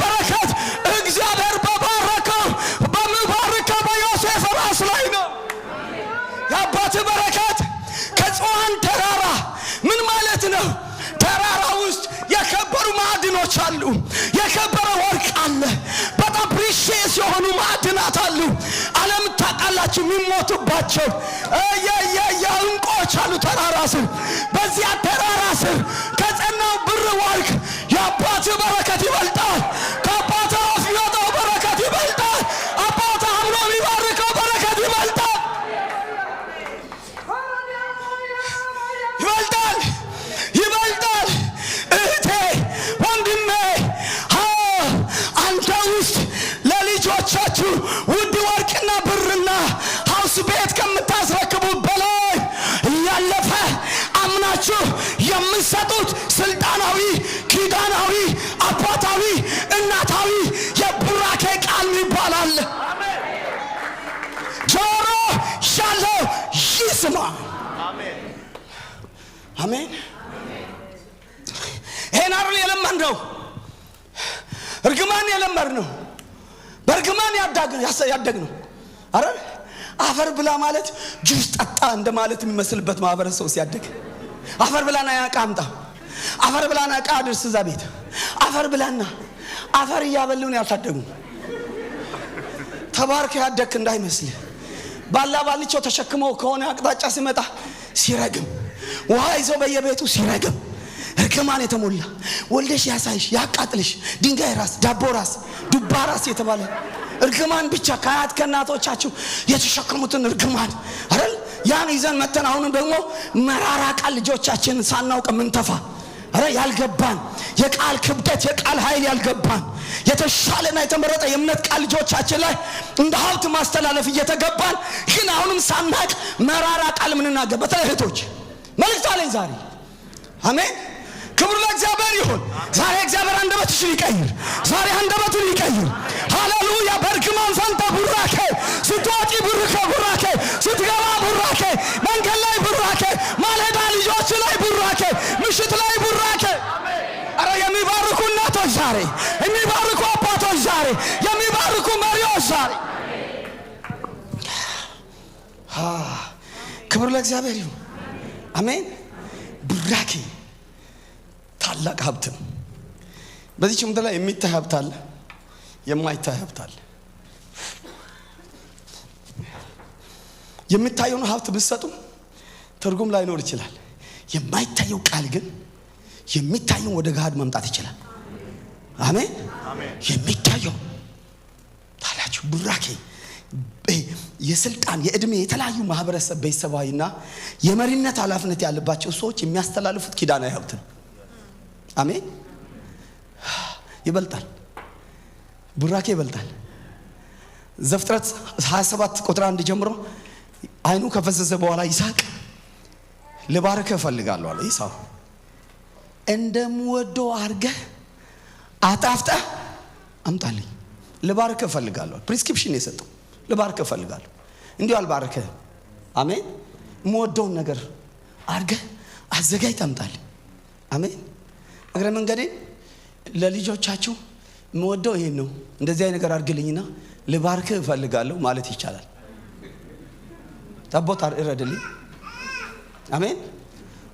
በረከት እግዚአብሔር በባረከው በሚባርከው በዮሴፍ ራስ ላይ ነው። የአባትህ በረከት ከጽኑዓን ተራራ ምን ማለት ነው? ተራራ ውስጥ የከበሩ ማዕድኖች አሉ። የከበረ ወርቅ አለ። በጣም ፕሪሺየስ የሆኑ ማዕድናት አሉ። ዓለም ታውቃላችሁ የሚሞቱባቸው የዕንቁዎች አሉ ተራራ ስር። በዚያ ተራራ ስር ከጸናው ብር ወርቅ የአባትህ በረከት ይበልጣል። ከአባትህ አፍ የሚወጣው በረከት ይበልጣል። አባትህ አምኖ የሚባርከው በረከት ይበልጣል ይበልጣል ይበልጣል። እህቴ ወንድሜ አንተ ውስጥ ለልጆቻችሁ ውድ ወርቅና ብርና ሀውስ ቤት ከምታስረክቡ በላይ እያለፈ አምናችሁ የምትሰጡት ስልጣናዊ ኪዳናዊ አባታዊ እናታዊ የቡራኬ ቃል ይባላል። ጆሮ ያለው ይስማ። አሜን። ይሄን አይደል የለመድነው? እርግማን የለመድነው በእርግማን ያደግነው አረ አፈር ብላ ማለት ጁስ ጠጣ እንደማለት የሚመስልበት ማህበረሰብ ሲያደግ አፈር ብላና ያቃምጣ አፈር ብላና ቃድርስ እዛ ቤት አፈር ብላና አፈር እያበሉን ያልታደጉ ተባርከ ያደክ እንዳይመስል ባላ ባልቸው ተሸክመው ከሆነ አቅጣጫ ሲመጣ ሲረግም ውሃ ይዞ በየቤቱ ሲረግም እርግማን የተሞላ ወልደሽ ያሳይሽ ያቃጥልሽ ድንጋይ ራስ ዳቦ ራስ ዱባ ራስ የተባለ እርግማን ብቻ ከአያት ከእናቶቻችሁ የተሸከሙትን እርግማን አይደል ያን ይዘን መተን አሁን ደግሞ መራራ ቃል ልጆቻችንን ሳናውቅ ምንተፋ አረ ያልገባን የቃል ክብደት የቃል ኃይል ያልገባን የተሻለና የተመረጠ የእምነት ቃል ልጆቻችን ላይ እንደ ሀብት ማስተላለፍ እየተገባን ግን አሁንም ሳናቅ መራራ ቃል ምንናገር በተለይ እህቶች መልእክት አለኝ ዛሬ አሜን። ክብር ለእግዚአብሔር ይሁን። ዛሬ እግዚአብሔር አንደበትሽን ይቀይር። ዛሬ አንደበቱን ይቀይር። ሃሌሉያ። በእርግማን ፈንታ ቡራኬ ስትወጪ ቡራኬ ስትገባ ቡራኬ መንገድ ላይ ቡራኬ ማለዳ ልጆች ላይ ቡራኬ ምሽት ላይ ቡራኬ አረ የሚባርኩ እናቶች ዛሬ የሚባርኩ አባቶች ዛሬ የሚባርኩ መሪዎች ዛሬ ክብር ለእግዚአብሔር ይሁን። አሜን። ቡራኬ ታላቅ ሀብት ነው። በዚህ ምድር ላይ የሚታይ ሀብት አለ፣ የማይታይ ሀብት አለ። የሚታየውን ሀብት ብትሰጡ ትርጉም ላይኖር ይችላል። የማይታየው ቃል ግን የሚታየውን ወደ ገሃድ ማምጣት ይችላል። አሜን። የሚታየው ታላችሁ ቡራኬ የስልጣን የእድሜ የተለያዩ ማህበረሰብ ቤተሰባዊና የመሪነት ኃላፊነት ያለባቸው ሰዎች የሚያስተላልፉት ኪዳናዊ ሀብት ነው። አሜን። ይበልጣል። ቡራኬ ይበልጣል። ዘፍጥረት 27 ቁጥር 1 ጀምሮ አይኑ ከፈዘዘ በኋላ ይስሐቅ ልባርክ እፈልጋለሁ አለ። ኢሳው እንደምወደው አርገህ አጣፍጠህ አምጣልኝ። ልባርክ እፈልጋለሁ። ፕሪስክሪፕሽን የሰጠው ልባርክ እፈልጋለሁ። እንዲሁ አልባረከ። አሜን። የምወደውን ነገር አርገህ አዘጋጅ ታምጣልኝ። አሜን። እግረ መንገዴ ለልጆቻችሁ የምወደው ይሄን ነው እንደዚህ አይነት ነገር አርግልኝና ልባርክ እፈልጋለሁ ማለት ይቻላል። ታቦት አረደልኝ። አሜን።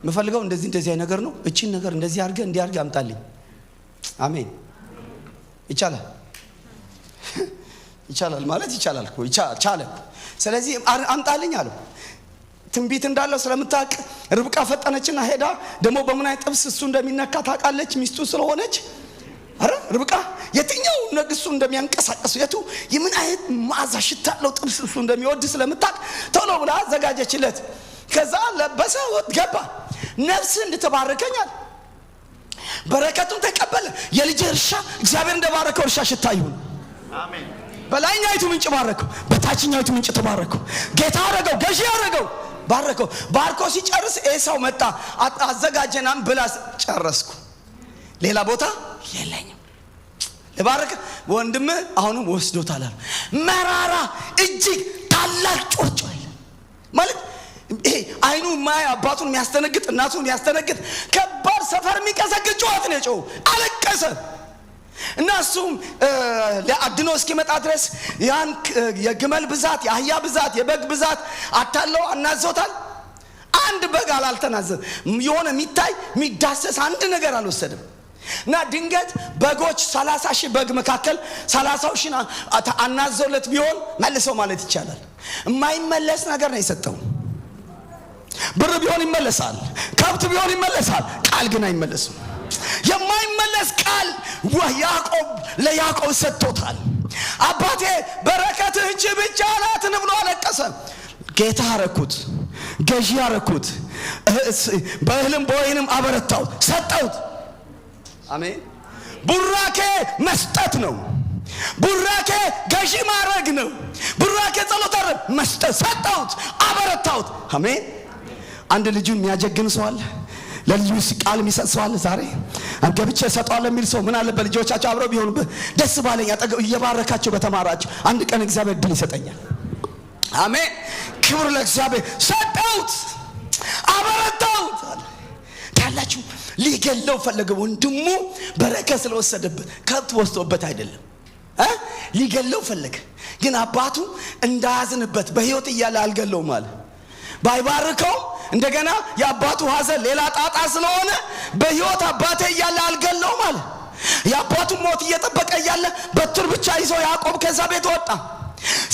የምፈልገው እንደዚህ አይነት ነገር ነው። እቺን ነገር እንደዚህ አርገህ እንዲያርግ አምጣልኝ። አሜን። ይቻላል። ይቻላል ማለት ይቻላል እኮ ይቻላል። ስለዚህ አምጣልኝ አለው። ትንቢት እንዳለው ስለምታውቅ ርብቃ ፈጠነችና ሄዳ ደግሞ በምን አይነት ጥብስ እሱ እንደሚነካ ታውቃለች ሚስቱ ስለሆነች አረ ርብቃ የትኛው ንግሱ እንደሚያንቀሳቀሱ የቱ የምን አይነት ማዛ ሽታ ያለው ጥብስ እሱ እንደሚወድ ስለምታውቅ ቶሎ ብላ አዘጋጀችለት ከዛ ለበሰ ገባ ነፍስ እንድትባርከኛል በረከቱን ተቀበለ የልጅ እርሻ እግዚአብሔር እንደባረከው እርሻ ሽታ ይሁን አሜን በላይኛይቱ ምንጭ ባረከው በታችኛይቱ ምንጭ ተባረከው ጌታ አረገው ገዢ አረገው ባረከው ባርኮ ሲጨርስ ኤሳው መጣ አዘጋጀናም ብላ ጨረስኩ ሌላ ቦታ የለኝም ለባረከ ወንድም አሁንም ወስዶታል መራራ እጅግ ታላቅ ጮርጮይ ማለት ይሄ አይኑ ማይ አባቱን የሚያስተነግጥ እናቱን የሚያስተነግጥ ከባድ ሰፈር የሚቀሰቅስ ጩኸት ነው የጮኸው አለቀሰ እናሱም ለአድኖ እስኪመጣ ድረስ ያን የግመል ብዛት የአህያ ብዛት የበግ ብዛት አታለው አናዞታል አንድ በግ አላልተናዘዘ የሆነ የሚታይ የሚዳሰስ አንድ ነገር አልወሰደም እና ድንገት በጎች 30,000 በግ መካከል 30,000 አናዘውለት ቢሆን መልሰው ማለት ይቻላል የማይመለስ ነገር ነው የሰጠው ብር ቢሆን ይመለሳል ከብት ቢሆን ይመለሳል ቃል ግን አይመለስም የማይመለስ ቃል ያዕቆብ ለያዕቆብ ሰጥቶታል አባቴ በረከትህ እጅ ብቻ ናት ብሎ አለቀሰ ጌታ አረኩት ገዢ አረኩት በእህልም በወይንም አበረታው ሰጠውት አሜን ቡራኬ መስጠት ነው ቡራኬ ገዢ ማድረግ ነው ቡራኬ ጸሎት መስጠት ሰጠውት አበረታውት አሜን አንድ ልጁን የሚያጀግን ሰው አለ ለልጁ ቃል የሚሰጥ ሰው አለ ዛሬ አንገብቼ ሰጣለሁ የሚል ሰው ምን አለ በልጆቻቸው አብረው ቢሆኑ ደስ ባለኝ አጠገብ እየባረካቸው በተማራቸው አንድ ቀን እግዚአብሔር ድል ይሰጠኛል አሜን ክብር ለእግዚአብሔር ሰጠውት አበረታውት ታላችሁ ሊገለው ፈለገ ወንድሙ በረከት ስለወሰደበት ከብት ወስዶበት አይደለም ሊገለው ፈለገ ግን አባቱ እንዳያዝንበት በህይወት እያለ አልገለው ማለት ባይባርከው እንደገና ያባቱ ሐዘን ሌላ ጣጣ ስለሆነ በህይወት አባቴ እያለ አልገለው ማለት ያባቱ ሞት እየተጠበቀ እያለ በትር ብቻ ይዞ ያዕቆብ ከዛ ቤት ወጣ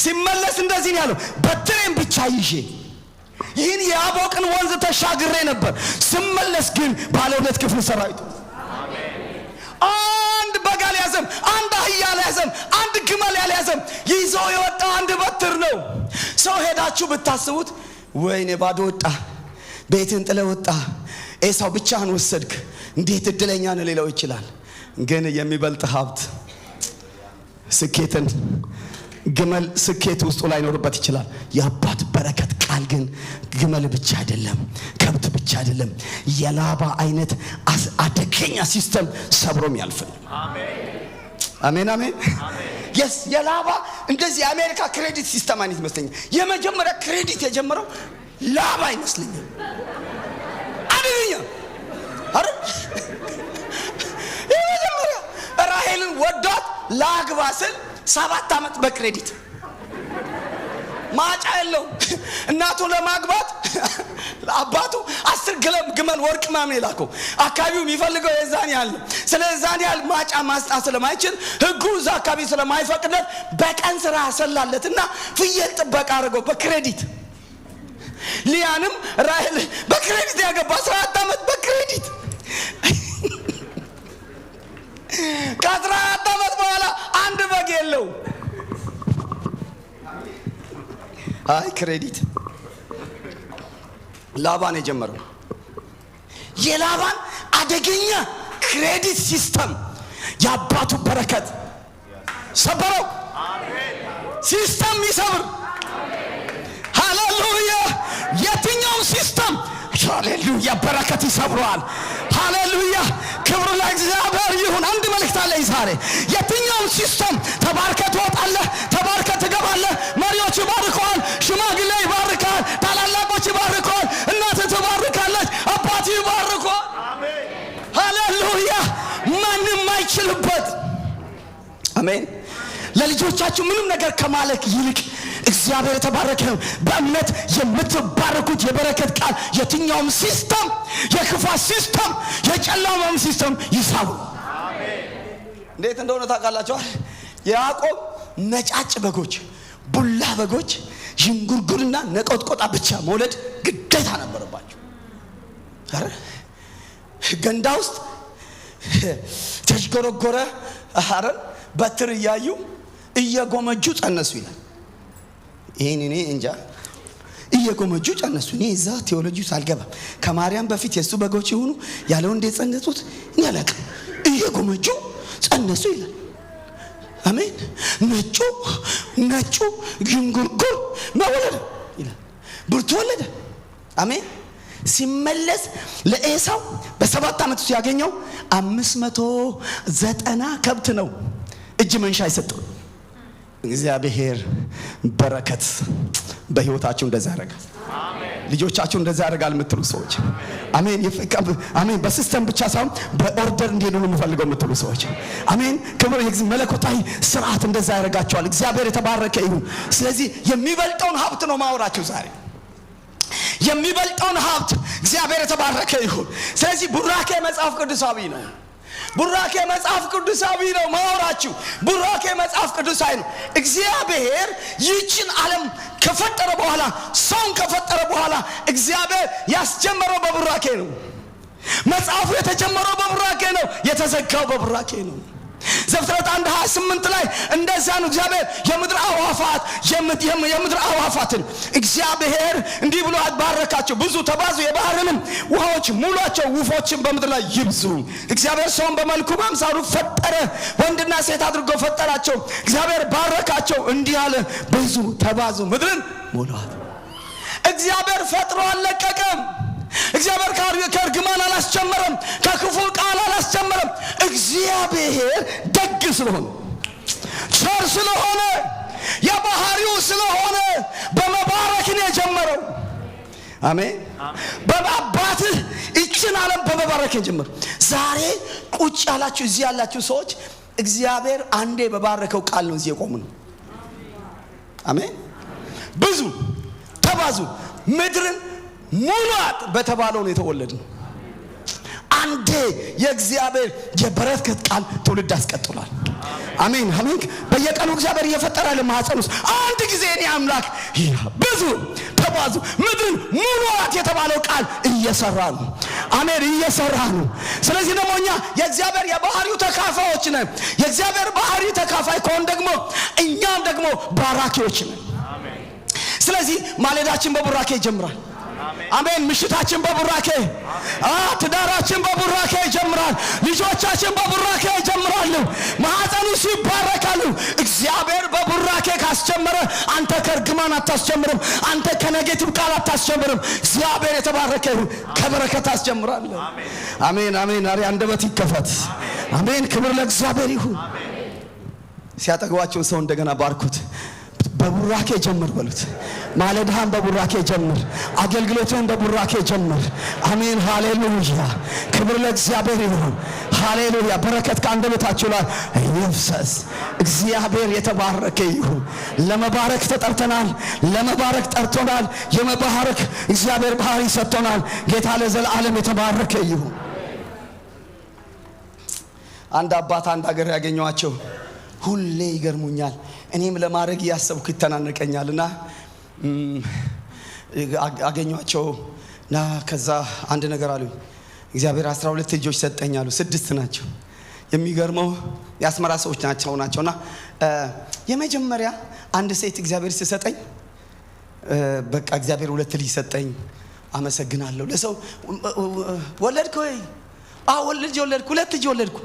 ሲመለስ እንደዚህ ነው ያለው በትሬን ብቻ ይዤ ይህን የያቦቅን ወንዝ ተሻግሬ ነበር ስመለስ ግን ባለ 2 ክፍል ሰራዊት አንድ በግ አልያዘም አንድ አህያ አልያዘም አንድ ግመል አልያዘም ይዞ የወጣ አንድ በትር ነው ሰው ሄዳችሁ ብታስቡት ወይኔ ባዶ ወጣ ቤትን ጥለ ወጣ ኤሳው ብቻህን ወሰድክ እንዴት እድለኛ ነህ ሌላው ይችላል ግን የሚበልጥ ሀብት ስኬትን ግመል ስኬት ውስጡ ላይ ኖርበት ይችላል ያባት በረከት ቃል ግን ግመል ብቻ አይደለም ከብት ብቻ አይደለም የላባ አይነት አደገኛ ሲስተም ሰብሮም ያልፋል አሜን አሜን yes የላባ እንደዚህ የአሜሪካ ክሬዲት ሲስተም አይነት መስለኝ የመጀመሪያ ክሬዲት የጀመረው ላባ ይመስለኛል አደገኛ አረ የመጀመሪያ ራሔልን ወዷት ላግባስል 7 ዓመት በክሬዲት ማጫ ያለው እናቱ ለማግባት አባቱ 10 ግመል ወርቅ ማምን ይላከው አካባቢው የሚፈልገው የዛን ያህል ስለዛን ያህል ማጫ ማስጣት ስለማይችል ህጉ እዛ አካባቢ ስለማይፈቅድለት በቀን ስራ ሰላለትና ፍየል ጥበቃ አድርገው በክሬዲት ሊያንም ራሔል በክሬዲት ያገባ 14 ዓመት በክሬዲት ከ14 ዓመት በኋላ አንድ በግ የለው አይ ክሬዲት ላባን የጀመረው የላባን አደገኛ ክሬዲት ሲስተም ያባቱ በረከት ሰበረው ሲስተም ይሰብር ሃሌሉያ የትኛው ሲስተም ሃሌሉያ በረከት ይሰብራል ሃሌሉያ ክብር ለእግዚአብሔር ይሁን አንድ መልእክት አለ ዛሬ የትኛው ሲስተም ተባርከት ወጣለህ ተባርከት ትገባለህ መሪዎች ይባርካል ሽማግሌ ይባርካል ታላላቆች ይባርካል እናት ትባርካለች አባት ይባርካል አሜን ሃሌሉያ ማንም አይችልበት አሜን ለልጆቻችሁ ምንም ነገር ከማለክ ይልቅ እግዚአብሔር የተባረከ ነው በእምነት የምትባረኩት የበረከት ቃል የትኛውም ሲስተም የክፋት ሲስተም የጨለማም ሲስተም ይሳቡ አሜን እንዴት እንደሆነ ታውቃላችሁ ያዕቆብ ነጫጭ በጎች ቡላ በጎች ዥንጉርጉርና ነቆጥቆጣ ብቻ መውለድ ግዴታ ነበረባቸው። አረ ገንዳ ውስጥ ተሽጎረጎረ አረን በትር እያዩ እየጎመጁ ጸነሱ ይላል። ይሄን እኔ እንጃ እየጎመጁ ጸነሱ። እኔ እዛ ቴዎሎጂ ሳልገባ ከማርያም በፊት የሱ በጎች ይሁኑ ያለው እንደ ጸነሱት እኔ አላውቅም። እየጎመጁ ጸነሱ ይላል። አሜን። ነጩ ዥንጉርጉር መወለድ ይላል። ብርቱ ወለደ። አሜን። ሲመለስ ለኤሳው በ7 ዓመት ውስጥ ያገኘው 590 ከብት ነው። እጅ መንሻ ይሰጠው። እግዚአብሔር በረከት በህይወታችሁ እንደዛ ያደርጋል። ልጆቻችሁ እንደዛ ያደርጋል የምትሉ ሰዎች አሜን። አሜን። በሲስተም ብቻ ሳይሆን በኦርደር እንዲሄዱ ነው የምፈልገው የምትሉ ሰዎች አሜን። ክብር የእግዚአብሔር መለኮታዊ ስርዓት እንደዛ ያደርጋቸዋል። እግዚአብሔር የተባረከ ይሁን። ስለዚህ የሚበልጠውን ሀብት ነው ማወራችሁ ዛሬ። የሚበልጠውን ሀብት እግዚአብሔር የተባረከ ይሁን። ስለዚህ ቡራኬ መጽሐፍ ቅዱሳዊ ነው። ቡራኬ መጽሐፍ ቅዱሳዊ ነው ማወራችሁ። ቡራኬ መጽሐፍ ቅዱሳዊ ነው። እግዚአብሔር ይህችን ዓለም ከፈጠረ በኋላ ሰውን ከፈጠረ በኋላ እግዚአብሔር ያስጀመረው በቡራኬ ነው። መጽሐፉ የተጀመረው በቡራኬ ነው፣ የተዘጋው በቡራኬ ነው። ዘፍጥረት 1:28 ላይ እንደዛ ነው። እግዚአብሔር የምድር አዕዋፋትን እግዚአብሔር እንዲህ ብሎ ባረካቸው፣ ብዙ ተባዙ፣ የባህርንም ውሃዎች ሙሏቸው፣ ወፎችን በምድር ላይ ይብዙ። እግዚአብሔር ሰውን በመልኩ በአምሳሉ ፈጠረ፣ ወንድና ሴት አድርጎ ፈጠራቸው። እግዚአብሔር ባረካቸው፣ እንዲህ አለ፣ ብዙ ተባዙ፣ ምድርን ሙሏት። እግዚአብሔር ፈጥሮ አልለቀቀም። እግዚአብሔር ከእርግማን አላስጀመረም፣ ከክፉ ቃል አላስጀመረም። እግዚአብሔር ደግ ስለሆነ ቸር ስለሆነ የባህሪው ስለሆነ በመባረክ ነው የጀመረው። አሜን። በአባትህ እችን ዓለም በመባረክ የጀመረው። ዛሬ ቁጭ ያላችሁ እዚህ ያላችሁ ሰዎች እግዚአብሔር አንዴ በባረከው ቃል ነው እዚህ የቆሙ ነው። አሜን። ብዙ ተባዙ ምድርን ሙሏት በተባለው ነው የተወለድነው። አንዴ የእግዚአብሔር የበረከት ቃል ትውልድ አስቀጥሏል። አሜን አሜን። በየቀኑ እግዚአብሔር እየፈጠረ ለማህፀን ውስጥ አንድ ጊዜ እኔ አምላክ ብዙ ተባዙ ምድርን ሙሏት የተባለው ቃል እየሰራ ነው። አሜን እየሰራ ነው። ስለዚህ ደግሞ እኛ የእግዚአብሔር የባህሪው ተካፋዮች ነን። የእግዚአብሔር ባህሪ ተካፋይ ከሆን ደግሞ እኛም ደግሞ ባራኪዎች ነን። ስለዚህ ማለዳችን በቡራኬ ይጀምራል። አሜን። ምሽታችን በቡራኬ፣ ትዳራችን በቡራኬ ይጀምራል። ልጆቻችን በቡራኬ ይጀምራሉ። ማህፀኑ ሲባረካሉ። እግዚአብሔር በቡራኬ ካስጀመረ አንተ ከእርግማን አታስጀምርም። አንተ ከኔጌቲቭ ቃል አታስጀምርም። እግዚአብሔር የተባረከ ይሁን። ከበረከት አስጀምራለሁ። አሜን አሜን። አሪ አንደበት ይከፈት። አሜን። ክብር ለእግዚአብሔር ይሁን። ሲያጠግባቸው ሰው እንደገና ባርኩት። በቡራኬ ጀምር በሉት። ማለዳህን በቡራኬ ጀምር። አገልግሎትህን በቡራኬ ጀምር። አሜን ሃሌሉያ። ክብር ለእግዚአብሔር ይሁን። ሃሌሉያ። በረከት ከአንደበታችሁ ላይ ይፍሰስ። እግዚአብሔር የተባረከ ይሁን። ለመባረክ ተጠርተናል። ለመባረክ ጠርቶናል። የመባረክ እግዚአብሔር ባህሪ ሰጥቶናል። ጌታ ለዘላለም የተባረከ ይሁን። አንድ አባት አንድ ሀገር ያገኘዋቸው ሁሌ ይገርሙኛል። እኔም ለማድረግ ያሰብኩ ይተናነቀኛልና አገኘዋቸውና ከዛ አንድ ነገር አሉኝ። እግዚአብሔር 12 ልጆች ሰጠኛሉ። 6 ናቸው። የሚገርመው የአስመራ ሰዎች ናቸውና የመጀመሪያ አንድ ሴት እግዚአብሔር ሲሰጠኝ በቃ እግዚአብሔር 2 ልጅ ሰጠኝ፣ አመሰግናለሁ። ለሰው ወለድኩ ወይ? አዎ ልጅ ወለድኩ፣ 2 ልጅ ወለድኩ።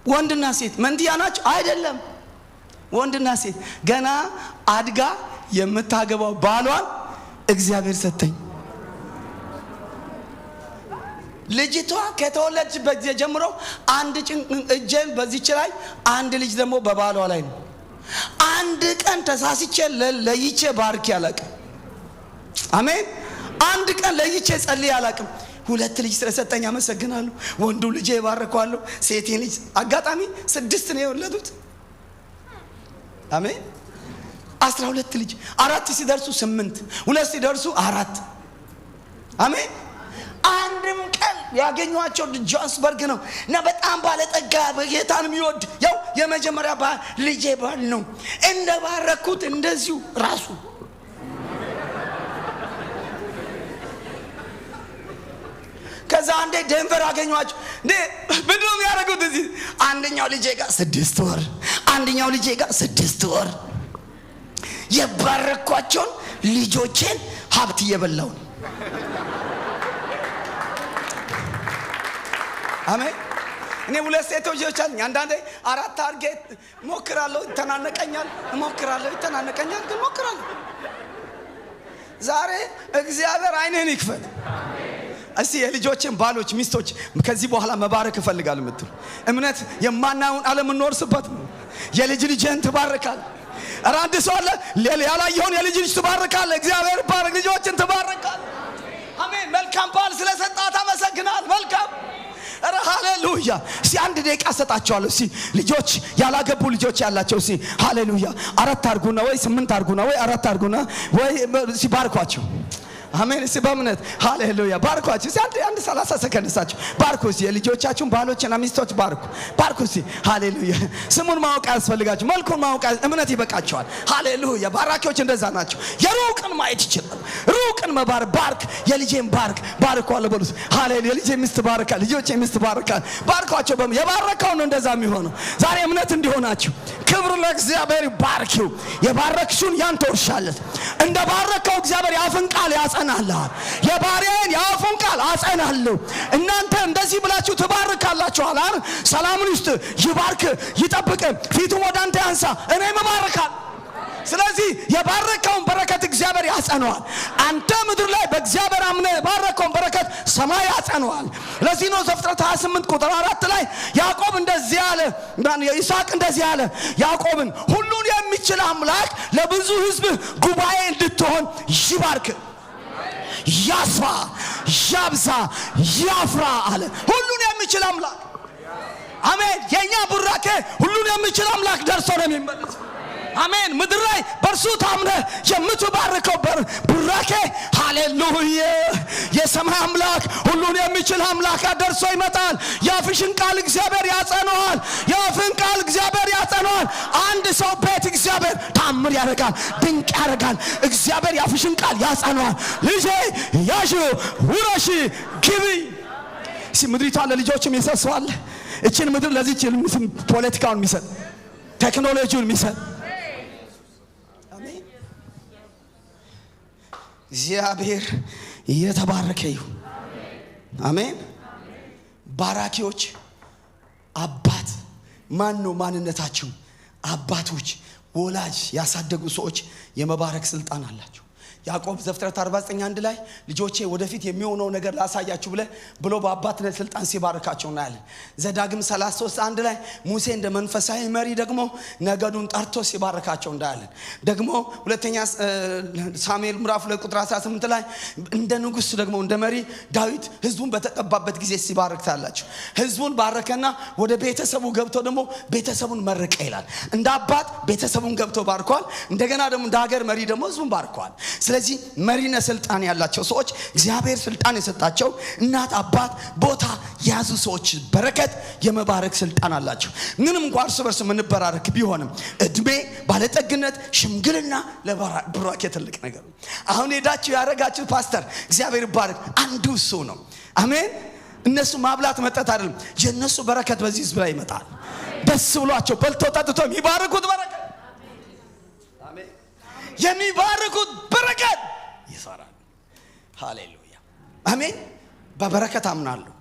ወንድና ሴት መንዲያ ናቸው? አይደለም፣ ወንድና ሴት። ገና አድጋ የምታገባው ባሏን እግዚአብሔር ሰጠኝ። ልጅቷ ከተወለደችበት ጊዜ ጀምሮ አንድ እጄን በዚች ላይ አንድ ልጅ ደግሞ በባሏ ላይ ነው። አንድ ቀን ተሳስቼ ለይቼ ባርክ ያላቅም። አሜን። አንድ ቀን ለይቼ ጸልይ ያላቅም። 2 ልጅ ስለሰጠኝ አመሰግናለሁ። ወንዱ ልጅ ይባረካለሁ፣ ሴቴን ልጅ አጋጣሚ 6 ነው የወለዱት። አሜን። 12 ልጅ 4 ሲደርሱ 8፣ 2 ሲደርሱ 4። አሜን። አንድም ቀን ያገኟቸው ጆሃንስበርግ ነው እና በጣም ባለጠጋ በጌታን የሚወድ ያው የመጀመሪያ ልጄ ባል ነው እንደባረኩት እንደዚሁ ራሱ ከዛ አንዴ ዴንቨር አገኟቸው ምንድነው የሚያደርጉት እዚህ አንደኛው ልጄ ጋር 6 ወር አንደኛው ልጄ ጋር 6 ወር የባረኳቸውን ልጆቼን ሀብት እየበላው ነው አሜን እኔ ሁለት ሴቶች አሉኝ አንዳንዴ 4 አርጌ ሞክራለሁ ተናነቀኛል ግን ሞክራለሁ ዛሬ እግዚአብሔር አይነን ይክፈት እስቲ የልጆችን ባሎች ሚስቶች ከዚህ በኋላ መባረክ እፈልጋለሁ ምትሉ እምነት የማናውን ዓለም እንወርስበት የልጅ ልጅን ትባርካል አራንድ ሰው አለ ያላየውን የልጅ ልጅ ትባርካል እግዚአብሔር ባርክ ልጆችን ትባርካል አሜን መልካም ባል ስለሰጣት አመሰግናል መልካም አረ ሃሌሉያ ሲ አንድ ደቂቃ ሰጣቸዋለሁ ሲ ልጆች ያላገቡ ልጆች ያላቸው ሲ ሃሌሉያ 4 አርጉና ወይ 8 አርጉና ወይ 4 አርጉና ወይ ሲ ባርኳቸው አሜን እሺ በእምነት ሃሌሉያ ባርኳችሁ እስቲ አንድ 30 ሰከንድ ሳችሁ ባርኩ እስቲ የልጆቻችሁን ባሎችና ሚስቶች ባርኩ እስቲ ሃሌሉያ ስሙን ማወቅ ያስፈልጋችሁ መልኩን ማወቅ እምነት ይበቃቸዋል ሃሌሉያ ባራኪዎች እንደዛ ናቸው የሩቅን ማየት ይችላል ሩቅን ባርክ የልጄን ባርኳለ በሉስ ሃሌሉያ የልጄ ሚስት ባርካ ልጆቼ ሚስት ባርኳቸው የባረከው ነው እንደዛ የሚሆነው ዛሬ እምነት እንዲሆናችሁ ክብር ለእግዚአብሔር ባርኪው የባረክሽውን ያንተ ወርሻለት እንደ ባረከው እግዚአብሔር ያፍን ቃል ያጸናልሃል የባሪያን ያፉን ቃል አጸናለሁ እናንተ እንደዚህ ብላችሁ ትባርካላችሁ አላር ሰላምን ውስጥ ይባርክ ይጠብቅ ፊቱን ወደ አንተ ያንሳ እኔም እባርካለሁ ስለዚህ የባረከውን በረከት እግዚአብሔር ያጸናዋል አንተ ምድር ላይ በእግዚአብሔር አምነ የባረከውን በረከት ሰማይ ያጸናዋል ለዚህ ነው ዘፍጥረት 28 ቁጥር 4 ላይ ያዕቆብ እንደዚህ ያለ ይስሐቅ እንደዚህ ያለ ያዕቆብን ሁሉን የሚችል አምላክ ለብዙ ህዝብ ጉባኤ እንድትሆን ይባርክ ያስፋ ያብዛ ያፍራ አለ ሁሉን የሚችል አምላክ አሜን የኛ ቡራኬ ሁሉን የሚችል አምላክ ደርሶ ነው የሚመለስ አሜን ምድር ላይ በርሱ ታምነ የምትባርከው ቡራኬ ሃሌሉያ የሰማይ አምላክ ሁሉን የሚችል አምላክ ደርሶ ይመጣል ያፍሽን ቃል እግዚአብሔር ያጸናዋል ያፍን ቃል እግዚአብሔር ያጸናዋል አንድ ሰው ቤት እግዚአብሔር ታምር ያደርጋል ድንቅ ያደርጋል እግዚአብሔር ያፍሽን ቃል ያጸናዋል ልጄ ያሹ ውረሺ ግቢ ምድሪቷ ለልጆችም ይሰስዋል እቺን ምድር ለዚህ ፖለቲካውን የሚሰጥ ቴክኖሎጂውን የሚሰጥ እግዚአብሔር የተባረከ ይሁን አሜን ባራኪዎች አባት ማን ነው ማንነታቸው አባቶች ወላጅ ያሳደጉ ሰዎች የመባረክ ስልጣን አላቸው ያዕቆብ ዘፍጥረት 49:1 ላይ ልጆቼ ወደፊት የሚሆነው ነገር ላሳያችሁ ብሎ በአባትነት ስልጣን ሲባርካቸው እናያለን ዘዳግም 33:1 ላይ ሙሴ እንደ መንፈሳዊ መሪ ደግሞ ነገዱን ጠርቶ ሲባርካቸው እናያለን ደግሞ ሁለተኛ ሳሙኤል ምዕራፍ 2 ቁጥር 18 ላይ እንደ ንጉስ ደግሞ እንደ መሪ ዳዊት ህዝቡን በተቀባበት ጊዜ ሲባርካላችሁ ህዝቡን ባረከና ወደ ቤተሰቡ ገብቶ ደግሞ ቤተሰቡን መረቀ ይላል እንደ አባት ቤተሰቡን ገብቶ ባርኳል እንደገና ደግሞ እንደ ሀገር መሪ ደግሞ ህዝቡን ባርኳል ስለዚህ መሪነ ስልጣን ያላቸው ሰዎች እግዚአብሔር ስልጣን የሰጣቸው እናት አባት ቦታ ያዙ ሰዎች በረከት የመባረክ ስልጣን አላቸው ምንም እንኳን እርስ በርስ ምንበራረክ ቢሆንም እድሜ ባለጠግነት ሽምግልና ለብራኬ ትልቅ ነገር አሁን ሄዳችሁ ያረጋችሁ ፓስተር እግዚአብሔር ይባርክ አንዱ እሱ ነው አሜን እነሱ ማብላት መጠጥ አይደለም የነሱ በረከት በዚህ ህዝብ ላይ ይመጣል ደስ ብሏቸው በልተው ጠጥተው የሚባርኩት በረከት የሚባርኩት በረከት ይሰራል ሃሌሉያ አሜን በበረከት አምናለሁ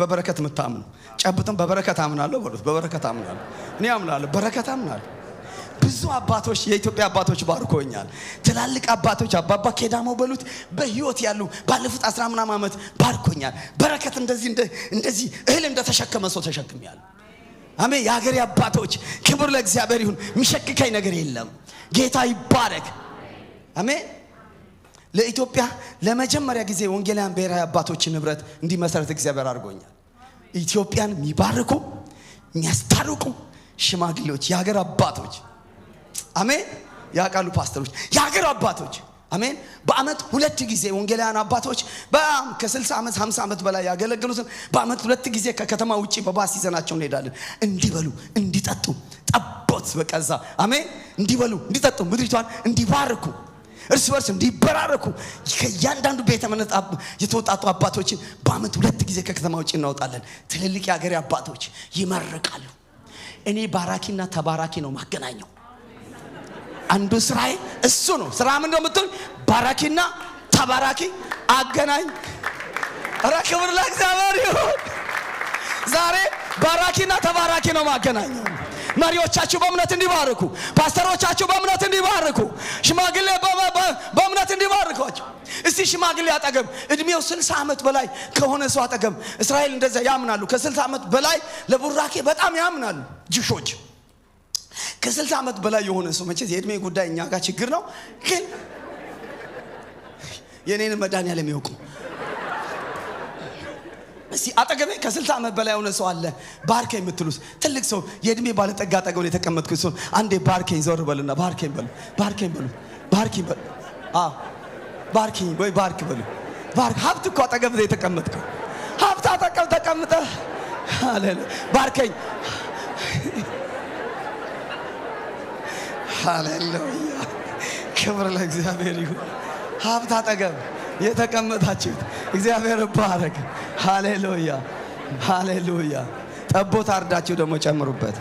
በበረከት መታምኑ ጨብጥም በበረከት አምናለሁ በሉት በበረከት አምናለሁ እኔ አምናለሁ በረከት አምናለሁ ብዙ አባቶች የኢትዮጵያ አባቶች ባርኮኛል ትላልቅ አባቶች አባባ ኬዳሞ በሉት በህይወት ያሉ ባለፉት 10 ምናምን ዓመት ባርኮኛል በረከት እንደዚህ እህል እንደተሸከመ ሰው ተሸክሚያለሁ አሜን የሀገሬ አባቶች ክብር ለእግዚአብሔር ይሁን የሚሸክከኝ ነገር የለም ጌታ ይባረክ አሜን ለኢትዮጵያ ለመጀመሪያ ጊዜ ወንጌላውያን ብሔራዊ አባቶች ንብረት እንዲመሰረት እግዚአብሔር አድርጎኛል ኢትዮጵያን የሚባርኩ የሚያስታርቁ ሽማግሌዎች የሀገር አባቶች አሜን ያቃሉ ፓስተሮች የሀገር አባቶች አሜን። በአመት 2 ጊዜ ወንጌላውያን አባቶች ከ60 ዓመት 50 ዓመት በላይ ያገለግሉትን በአመት 2 ጊዜ ከከተማ ውጪ በባስ ይዘናቸው እንሄዳለን። እንዲበሉ እንዲጠጡ ጠቦት በቀዛ አሜን። እንዲበሉ እንዲጠጡ ምድሪቷን እንዲባርኩ እርስ በርስ እንዲበራረኩ ከእያንዳንዱ ቤተ እምነት የተወጣጡ አባቶችን በአመት 2 ጊዜ ከከተማ ውጪ እናወጣለን። ትልልቅ የሀገሬ አባቶች ይመርቃሉ። እኔ ባራኪና ተባራኪ ነው ማገናኘው። አንዱ ስራዬ እሱ ነው። ስራ ምን ነው የምትል? ባራኪና ተባራኪ አገናኝ። ኧረ ክብር ለእግዚአብሔር ይሁን። ዛሬ ባራኪና ተባራኪ ነው ማገናኘው። መሪዎቻችሁ በእምነት እንዲባርኩ፣ ፓስተሮቻችሁ በእምነት እንዲባርኩ፣ ሽማግሌ በእምነት እንዲባርኳቸው። እስቲ ሽማግሌ አጠገብ እድሜው 60 ዓመት በላይ ከሆነ ሰው አጠገብ እስራኤል እንደዛ ያምናሉ። ከ60 ዓመት በላይ ለቡራኬ በጣም ያምናሉ ጅሾች። ከ60 ዓመት በላይ የሆነ ሰው መቼስ የእድሜ ጉዳይ እኛ ጋር ችግር ነው፣ ግን የኔን መድኃኒዓለም ያውቁ። እስቲ አጠገቤ ከ60 ዓመት በላይ የሆነ ሰው አለ ባርከኝ የምትሉት ትልቅ ሰው የእድሜ ባለጠጋ አጠገብ ላይ የተቀመጥኩ ሰው አንዴ ባርከኝ ዞር በሉና ባርከኝ በሉ፣ ባርከኝ በሉ፣ ባርከኝ በሉ። ባርከኝ ወይ ባርክ በሉ። ባርክ ሀብት እኮ አጠገብ ላይ የተቀመጥኩ ሀብት አጠገብ ተቀምጠ ሃሌሉያ ባርከኝ። ሃሌሉያ ክብር ለእግዚአብሔር ይሁን። ሀብት አጠገብ የተቀመጣችሁት እግዚአብሔር ባረክ። ሃሌሉያ ሃሌሉያ። ጠቦት አርዳችሁ ደግሞ ጨምሩበት።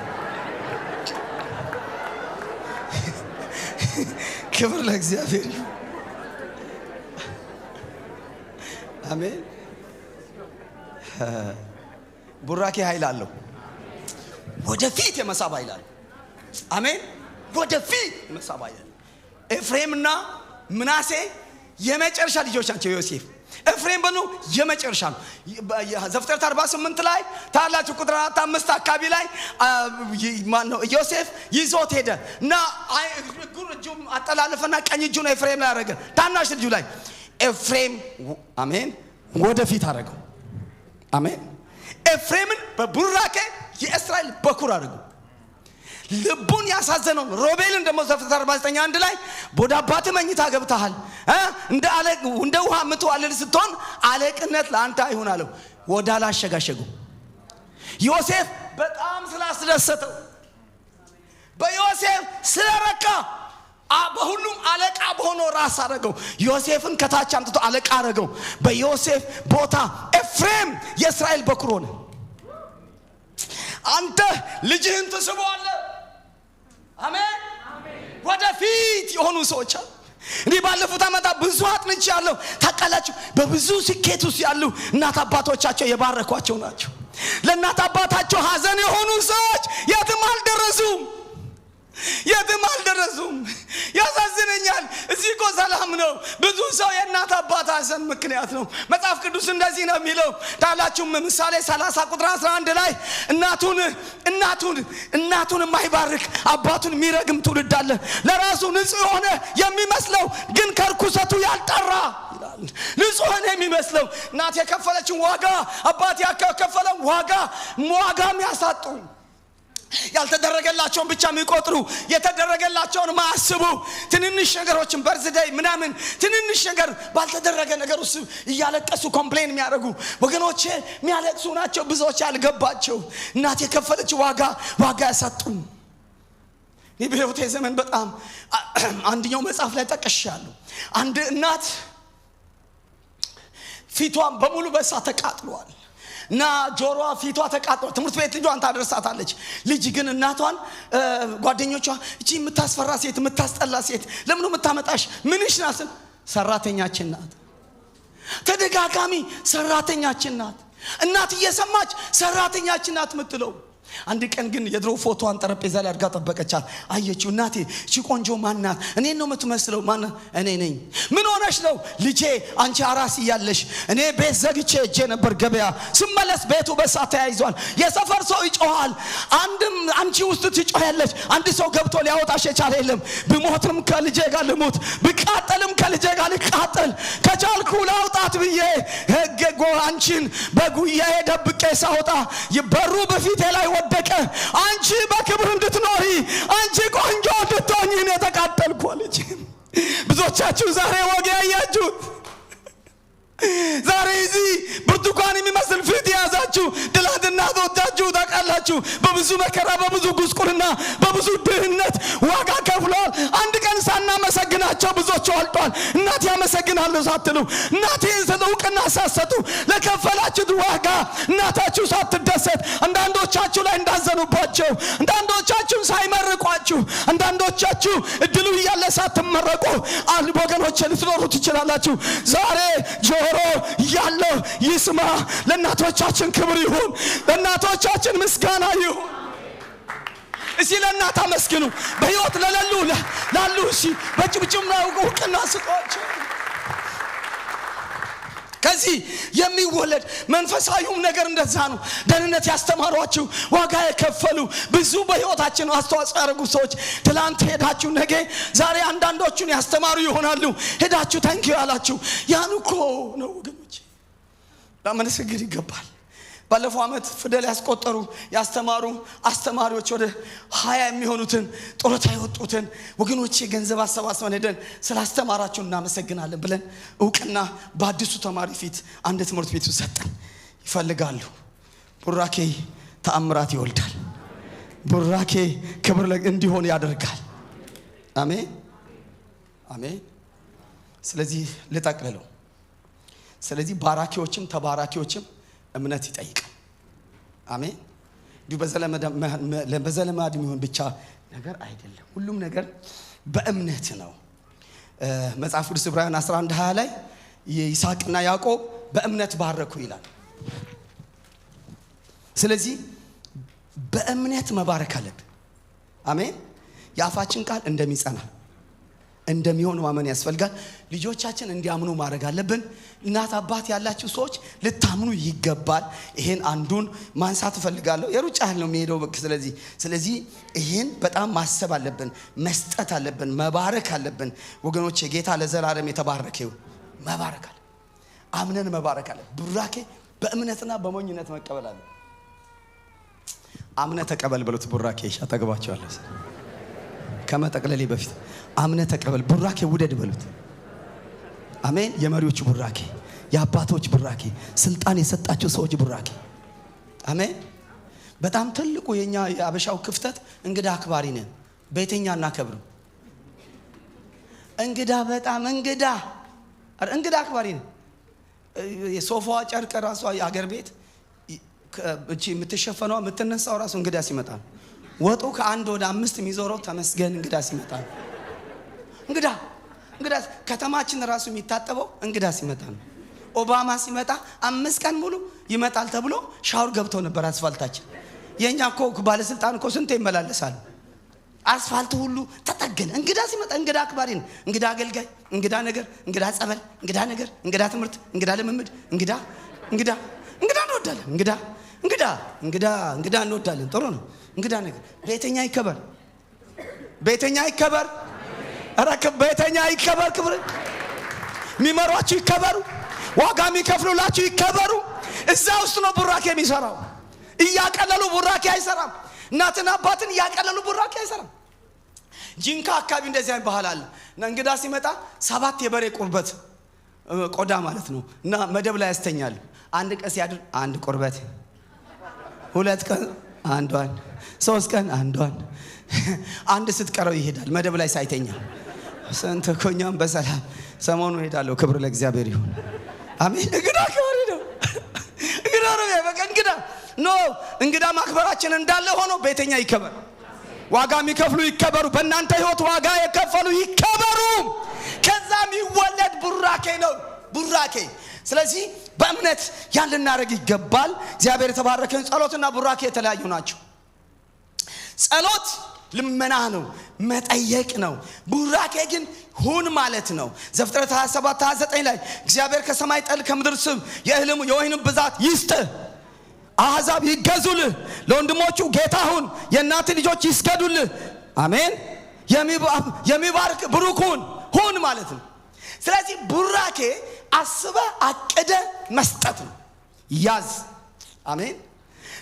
ክብር ለእግዚአብሔር ይሁን። አሜን። ቡራኬ ኃይል አለው። ወደፊት የመሳብ ኃይል አለው። አሜን። ወደፊት የመሳብ ኃይል አለው። ኤፍሬምና ምናሴ የመጨረሻ ልጆች ናቸው። ዮሴፍ ኤፍሬም በኑ የመጨረሻ ነው። ዘፍጥረት 48 ላይ ታላችሁ ቁጥር 4-5 አካባቢ ላይ ማን ነው ዮሴፍ ይዞት ሄደ እና እጁን አጠላለፈና ቀኝ እጁን ኤፍሬም ላይ አረገ። ታናሽ ልጁ ላይ ኤፍሬም አሜን ወደፊት አረገው። አሜን። ኤፍሬምን በቡራኬ የእስራኤል በኩር አረገው። ልቡን ያሳዘነው ሮቤልን ደግሞ ዘፍጥረት 49:1 ላይ ወደ አባትህ መኝታ ገብተሃል እንደ ውሃ ምትዋልል ስትሆን አለቅነት ለአንተ አይሁን አለው። ወደ አላሸጋሸገው ዮሴፍ በጣም ስላስደሰተው በዮሴፍ ስለረካ በሁሉም አለቃ በሆነው ራስ አረገው። ዮሴፍን ከታች አምጥቶ አለቃ አረገው። በዮሴፍ ቦታ ኤፍሬም የእስራኤል በኩር ሆነ። አንተ ልጅህን ትስበዋለህ። አሜን። ወደፊት የሆኑ ሰዎች አሉ። እኔ ባለፉት ዓመታት ብዙ አጥንቻለሁ። ታውቃላችሁ በብዙ ስኬት ውስጥ ያሉ እናት አባቶቻቸው የባረኳቸው ናቸው። ለእናት አባታቸው ሀዘን የሆኑ ሰዎች የትም አልደረሱም። ያሳዝነኛል። እዚህ እኮ ሰላም ነው። ብዙ ሰው የእናት አባት ሀዘን ምክንያት ነው። መጽሐፍ ቅዱስ እንደዚህ ነው የሚለው ታላችሁ ምሳሌ 30:11 ላይ እናቱን የማይባርክ አባቱን የሚረግም ትውልድ አለ። ለራሱ ንጹህ የሆነ የሚመስለው ግን ከርኩሰቱ ያልጠራ ይላል። ንጹህ የሆነ የሚመስለው እናት የከፈለችን ዋጋ አባት ያከፈለው ዋጋም ያሳጡ ያልተደረገላቸውን ብቻ የሚቆጥሩ የተደረገላቸውን ማያስቡ ትንንሽ ነገሮችን በርዝዴይ ምናምን ትንንሽ ነገር ባልተደረገ ነገር ውስጥ እያለቀሱ ኮምፕሌን የሚያደርጉ ወገኖቼ የሚያለቅሱ ናቸው። ብዙዎች ያልገባቸው እናት የከፈለች ዋጋ ያሳጡ። በሕይወቴ ዘመን በጣም አንደኛው መጽሐፍ ላይ ጠቅሻለሁ። አንድ እናት ፊቷን በሙሉ በእሳት ተቃጥሏል እና ጆሮዋ ፊቷ ተቃጥሎ ትምህርት ቤት ልጇን ታደርሳታለች። ልጅ ግን እናቷን ጓደኞቿ እቺ የምታስፈራ ሴት የምታስጠላ ሴት ለምን ነው የምታመጣሽ? ምንሽ ናት? ሰራተኛችን ናት። ተደጋጋሚ ሰራተኛችን ናት። እናት እየሰማች ሰራተኛችን ናት የምትለው። አንድ ቀን ግን የድሮ ፎቶዋን ጠረጴዛ ላይ አድርጋ ጠበቀቻት። አየችው። እናቴ እቺ ቆንጆ ማናት? እኔን ነው የምትመስለው። ማን? እኔ ነኝ። ምን ሆነሽ ነው? ልጄ አንቺ አራስ እያለሽ እኔ ቤት ዘግቼ እጄ ነበር ገበያ ስመለስ ቤቱ በእሳት ተያይዟል። የሰፈር ሰው ይጮሃል። አንቺ ውስጥ ትጮያለሽ። አንድ ሰው ገብቶ ሊያወጣሽ የቻለ የለም። ብሞትም ከልጄ ጋር ልሞት፣ ብቃጠልም ከልጄ ጋር ልቃጠል፣ ከቻልኩ ላውጣት ብዬ አንቺን በጉያዬ ደብቄ ሳወጣ በሩ በፊቴ ላይ ወደቀ። አንቺ በክብር እንድትኖሪ አንቺ ቆንጆ እንድትሆኚ ነው የተቃጠልኩ አለች። ብዙዎቻችሁ ዛሬ ወግ ያያችሁት ዛሬ እዚህ ብርቱካን የሚመስል ፊት ያዛችሁ ትላንት እናቶቻችሁ ታውቃላችሁ በብዙ መከራ በብዙ ጉስቁልና በብዙ ድህነት ዋጋ ከፍለዋል። አንድ ቀን ሳናመሰግናቸው ብዙዎች ወልጧል። እናት ያመሰግናለሁ ሳትሉ እናቴን ስለውቅና ሳሰጡ ለከፈላችሁት ዋጋ እናታችሁ ሳትደሰት አንዳንዶቻችሁ ላይ እንዳዘኑባቸው አንዳንዶቻችሁ ሳይመርቋችሁ አንዳንዶቻችሁ እድሉ እያለ ሳትመረቁ ወገኖቼ ልትኖሩ ትችላላችሁ። ዛሬ ጆሮ ያለው ይስማ። ለእናቶቻችን ክብር ይሁን፣ ለእናቶቻችን ምስጋና ይሁን። እሺ ለእናት አመስግኑ። በሕይወት ለሌሉ ላሉ እሺ በጭብጭም ነው እውቅና ስጧቸው። ከዚህ የሚወለድ መንፈሳዊው ነገር እንደዛ ነው። ደህንነት ያስተማሯችሁ ዋጋ የከፈሉ ብዙ በሕይወታችን አስተዋጽኦ ያደረጉ ሰዎች ትላንት ሄዳችሁ ነገ ዛሬ አንዳንዶቹን ያስተማሩ ይሆናሉ። ሄዳችሁ ታንኪዩ ያላችሁ ያን እኮ ነው ወገኖቼ፣ ለማመስገን ይገባል። ባለፈው ዓመት ፊደል ያስቆጠሩ ያስተማሩ አስተማሪዎች ወደ 20 የሚሆኑትን ጡረታ የወጡትን ወገኖቼ ገንዘብ አሰባስበን ሄደን ስላስተማራችሁ እናመሰግናለን ብለን እውቅና በአዲሱ ተማሪ ፊት አንድ ትምህርት ቤት ሰጠን። ይፈልጋሉ። ቡራኬ ተአምራት ይወልዳል። ቡራኬ ክብር እንዲሆን ያደርጋል። አሜን አሜን። ስለዚህ ልጠቅልለው። ስለዚህ ባራኪዎችም ተባራኪዎችም እምነት ይጠይቃል። አሜን። ዲው በዘለማድ የሚሆን ብቻ ነገር አይደለም። ሁሉም ነገር በእምነት ነው። መጽሐፍ ቅዱስ ዕብራውያን 11:20 ላይ ይስሐቅና ያዕቆብ በእምነት ባረኩ ይላል። ስለዚህ በእምነት መባረክ አለብን። አሜን። የአፋችን ቃል እንደሚጸና እንደሚሆን ማመን ያስፈልጋል። ልጆቻችን እንዲያምኑ ማድረግ አለብን። እናት አባት ያላችሁ ሰዎች ልታምኑ ይገባል። ይሄን አንዱን ማንሳት እፈልጋለሁ። የሩጫ ያህል ነው የሚሄደው። ስለዚህ ይሄን በጣም ማሰብ አለብን፣ መስጠት አለብን፣ መባረክ አለብን። ወገኖች ጌታ ለዘላለም የተባረከ ይሁን። መባረክ አለ፣ አምነን መባረክ አለ። ቡራኬ በእምነትና በሞኝነት መቀበል አለ። አምነ ተቀበል ብሉት። ቡራኬ አጠገባችኋለሁ። ከመጠቅለሌ በፊት አምነ ተቀበል፣ ቡራኬ ውደድ በሉት። አሜን። የመሪዎች ቡራኬ፣ የአባቶች ቡራኬ፣ ስልጣን የሰጣቸው ሰዎች ቡራኬ። አሜን። በጣም ትልቁ የኛ የአበሻው ክፍተት እንግዳ አክባሪ ነን። በየተኛ እናከብርም። እንግዳ በጣም እንግዳ አክባሪ ነን። የሶፋዋ ጨርቅ ራሷ የአገር ቤት እቺ የምትሸፈነው የምትነሳው ራሱ እንግዳ ሲመጣ ነው። ወጡ ከአንድ ወደ 5 የሚዞረው ተመስገን እንግዳ ሲመጣ ነው። እንግዳ ከተማችን ራሱ የሚታጠበው እንግዳ ሲመጣ ነው። ኦባማ ሲመጣ 5 ቀን ሙሉ ይመጣል ተብሎ ሻወር ገብተው ነበር አስፋልታችን። የኛ እኮ ባለስልጣን እኮ ስንት ይመላለሳል። አስፋልቱ ሁሉ ተጠገነ። እንግዳ ሲመጣ እንግዳ አክባሪ ነው። እንግዳ አገልጋይ፣ እንግዳ ነገር፣ እንግዳ ጸበል፣ እንግዳ ነገር፣ እንግዳ ትምህርት፣ እንግዳ ልምምድ፣ እንግዳ እንወዳለን። እንግዳ እንወዳለን። ጥሩ ነው። እንግዳ ነገር ቤተኛ ይከበር፣ ቤተኛ ይከበር፣ ቤተኛ ይከበር። ክብር የሚመሯችሁ ይከበሩ፣ ዋጋ የሚከፍሉላችሁ ይከበሩ። እዛ ውስጥ ነው ቡራኬ የሚሰራው። እያቀለሉ ቡራኬ አይሰራም። እናትና አባትን እያቀለሉ ቡራኬ አይሰራም። ጂንካ አካባቢ እንደዚህ አይነት ባህል አለ። እንግዳ ሲመጣ 7 የበሬ ቁርበት ቆዳ ማለት ነው እና መደብ ላይ ያስተኛሉ። አንድ ቀን ሲያድር አንድ ቁርበት፣ 2 ቀን አንዷን፣ 3 ቀን አንዷን፣ አንድ ስትቀረው ይሄዳል መደብ ላይ ሳይተኛ። ስንት ኮኛም በሰላም ሰሞኑ ሄዳለሁ። ክብር ለእግዚአብሔር ይሁን። አሜን። እንግዳ ክብር ነው። እንግዳ ነው። በቃ እንግዳ ማክበራችን እንዳለ ሆኖ ቤተኛ ይከበር። ዋጋ የሚከፍሉ ይከበሩ። በእናንተ ህይወት ዋጋ የከፈሉ ይከበሩ። ከዛ የሚወለድ ቡራኬ ነው ቡራኬ። ስለዚህ በእምነት ያን ልናደርግ ይገባል። እግዚአብሔር የተባረከን። ጸሎትና ቡራኬ የተለያዩ ናቸው። ጸሎት ልመና ነው፣ መጠየቅ ነው። ቡራኬ ግን ሁን ማለት ነው። ዘፍጥረት 27:29 ላይ እግዚአብሔር ከሰማይ ጠል ከምድር ስብ የወይን ብዛት ይስጥ፣ አሕዛብ ይገዙልህ፣ ለወንድሞቹ ጌታ ሁን፣ የእናት ልጆች ይስገዱልህ። አሜን። የሚባርክ ብሩኩን ሁን ማለት ነው። ስለዚህ ቡራኬ አስበ አቅደ መስጠት ነው። ያዝ። አሜን።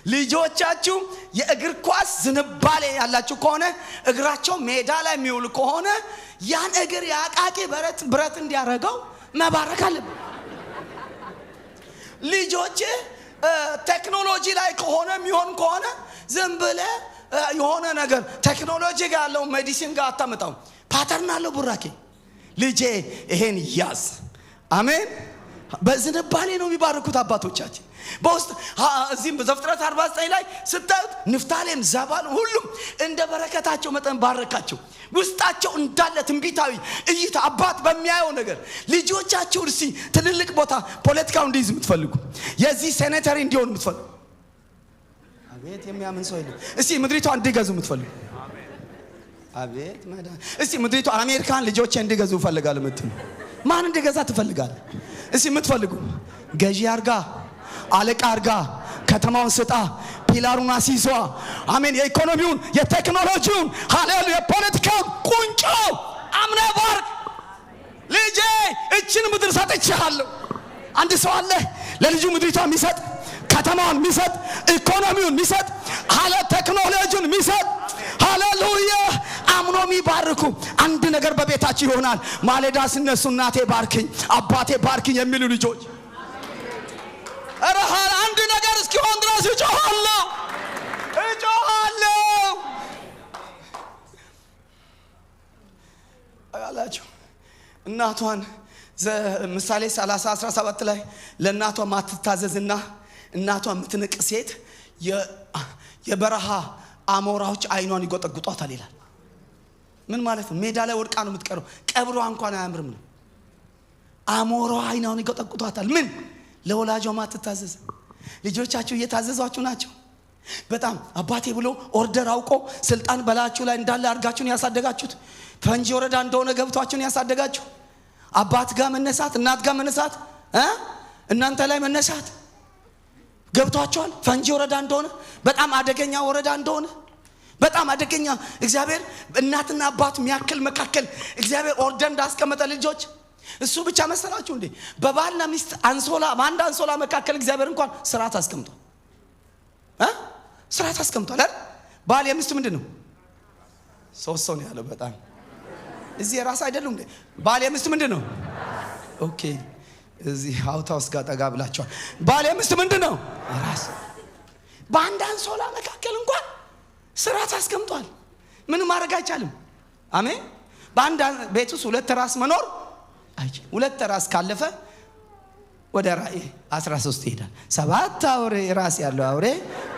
ልጆቻችሁ የእግር ኳስ ዝንባሌ ያላችሁ ከሆነ እግራቸው ሜዳ ላይ የሚውል ከሆነ ያን እግር ያቃቂ ብረት እንዲያረጋው መባረክ አለብን። ልጆች ቴክኖሎጂ ላይ ከሆነ የሚሆን ከሆነ ዝም ብለህ የሆነ ነገር ቴክኖሎጂ ጋር ያለው ሜዲሲን ጋር አታመጣው። ፓተርን አለው ቡራኬ። ልጄ ይሄን ያዝ። አሜን። በዝንባሌ ነው የሚባረኩት አባቶቻችን። በውስጥ እዚህም በዘፍጥረት 49 ላይ ስታዩት ንፍታሌም፣ ዛባል ሁሉም እንደ በረከታቸው መጠን ባረካቸው። ውስጣቸው እንዳለ ትንቢታዊ እይታ አባት በሚያየው ነገር ልጆቻችሁ እርሲ ትልልቅ ቦታ ፖለቲካው እንዲይዝ የምትፈልጉ የዚህ ሴኔተሪ እንዲሆን የምትፈልጉ አቤት የሚያምን ሰው የለም። እስቲ ምድሪቷ እንዲገዙ የምትፈልጉ አቤት መዳን እስቲ ምድሪቷ አሜሪካን ልጆቼ እንዲገዙ ፈልጋለሁ የምትሉ ማን እንዲገዛ ትፈልጋለህ? እስቲ የምትፈልጉ ገዢ አርጋ አለቃ አርጋ ከተማውን ስጣ ፒላሩን አሲሷ አሜን። የኢኮኖሚውን የቴክኖሎጂውን ሃሌሉያ የፖለቲካው ቁንጮ አምነህ ባርክ። ልጄ እችን ምድር ሰጥቼሃለሁ። አንድ ሰው አለ ለልጁ ምድሪቷ የሚሰጥ ከተማውን የሚሰጥ ኢኮኖሚውን የሚሰጥ ሃለ ቴክኖሎጂውን የሚሰጥ ሃሌሉያ አምኖ የሚባርኩ አንድ ነገር በቤታችሁ ይሆናል። ማለዳ ሲነሱ እናቴ ባርክኝ አባቴ ባርክኝ የሚሉ ልጆች አረሃል አንድ ነገር እስኪሆን ድረስ እጮሃለሁ አላችሁ። እናቷን ምሳሌ 30:17 ላይ ለእናቷ ማትታዘዝና እናቷ የምትንቅ ሴት የበረሃ አሞራዎች አይኗን ይጎጠጉጧታል ይላል። ምን ማለት ነው? ሜዳ ላይ ወድቃ ነው የምትቀረው። ቀብሯ እንኳን አያምርም ነው። አሞራው አይኗን ይጎጠጉጧታል። ምን ለወላጇ ማትታዘዝ። ልጆቻችሁ እየታዘዟችሁ ናቸው። በጣም አባቴ ብሎ ኦርደር አውቆ ስልጣን በላችሁ ላይ እንዳለ አድርጋችሁን ያሳደጋችሁት ፈንጂ ወረዳ እንደሆነ ገብቷችሁን ያሳደጋችሁ አባት ጋር መነሳት እናት ጋር መነሳት እናንተ ላይ መነሳት ገብቷችኋል። ፈንጂ ወረዳ እንደሆነ በጣም አደገኛ ወረዳ እንደሆነ በጣም አደገኛ እግዚአብሔር እናትና አባት የሚያክል መካከል እግዚአብሔር ኦርደር እንዳስቀመጠ ልጆች እሱ ብቻ መሰላችሁ እንዴ? በባልና ሚስት አንሶላ በአንድ አንሶላ መካከል እግዚአብሔር እንኳን ስርዓት አስቀምጧል። ስርዓት አስቀምጧል አይደል? ባል የሚስት ምንድነው? ሶስት ሰው ነው ያለው። በጣም እዚህ ራስ አይደሉም እንዴ? ባል የሚስት ምንድነው? ኦኬ እዚህ ሃውታውስ ጋር ጠጋ ብላችኋል። ባል የሚስት ምንድነው? ራስ። በአንድ አንሶላ መካከል እንኳን ስርዓት አስቀምጧል። ምን ማድረግ አይቻልም። አሜን። በአንድ ቤት ውስጥ ሁለት ራስ መኖር አይቻልም። ሁለት ራስ ካለፈ ወደ ራእይ 13 ይሄዳል። 7 አውሬ ራስ ያለው አውሬ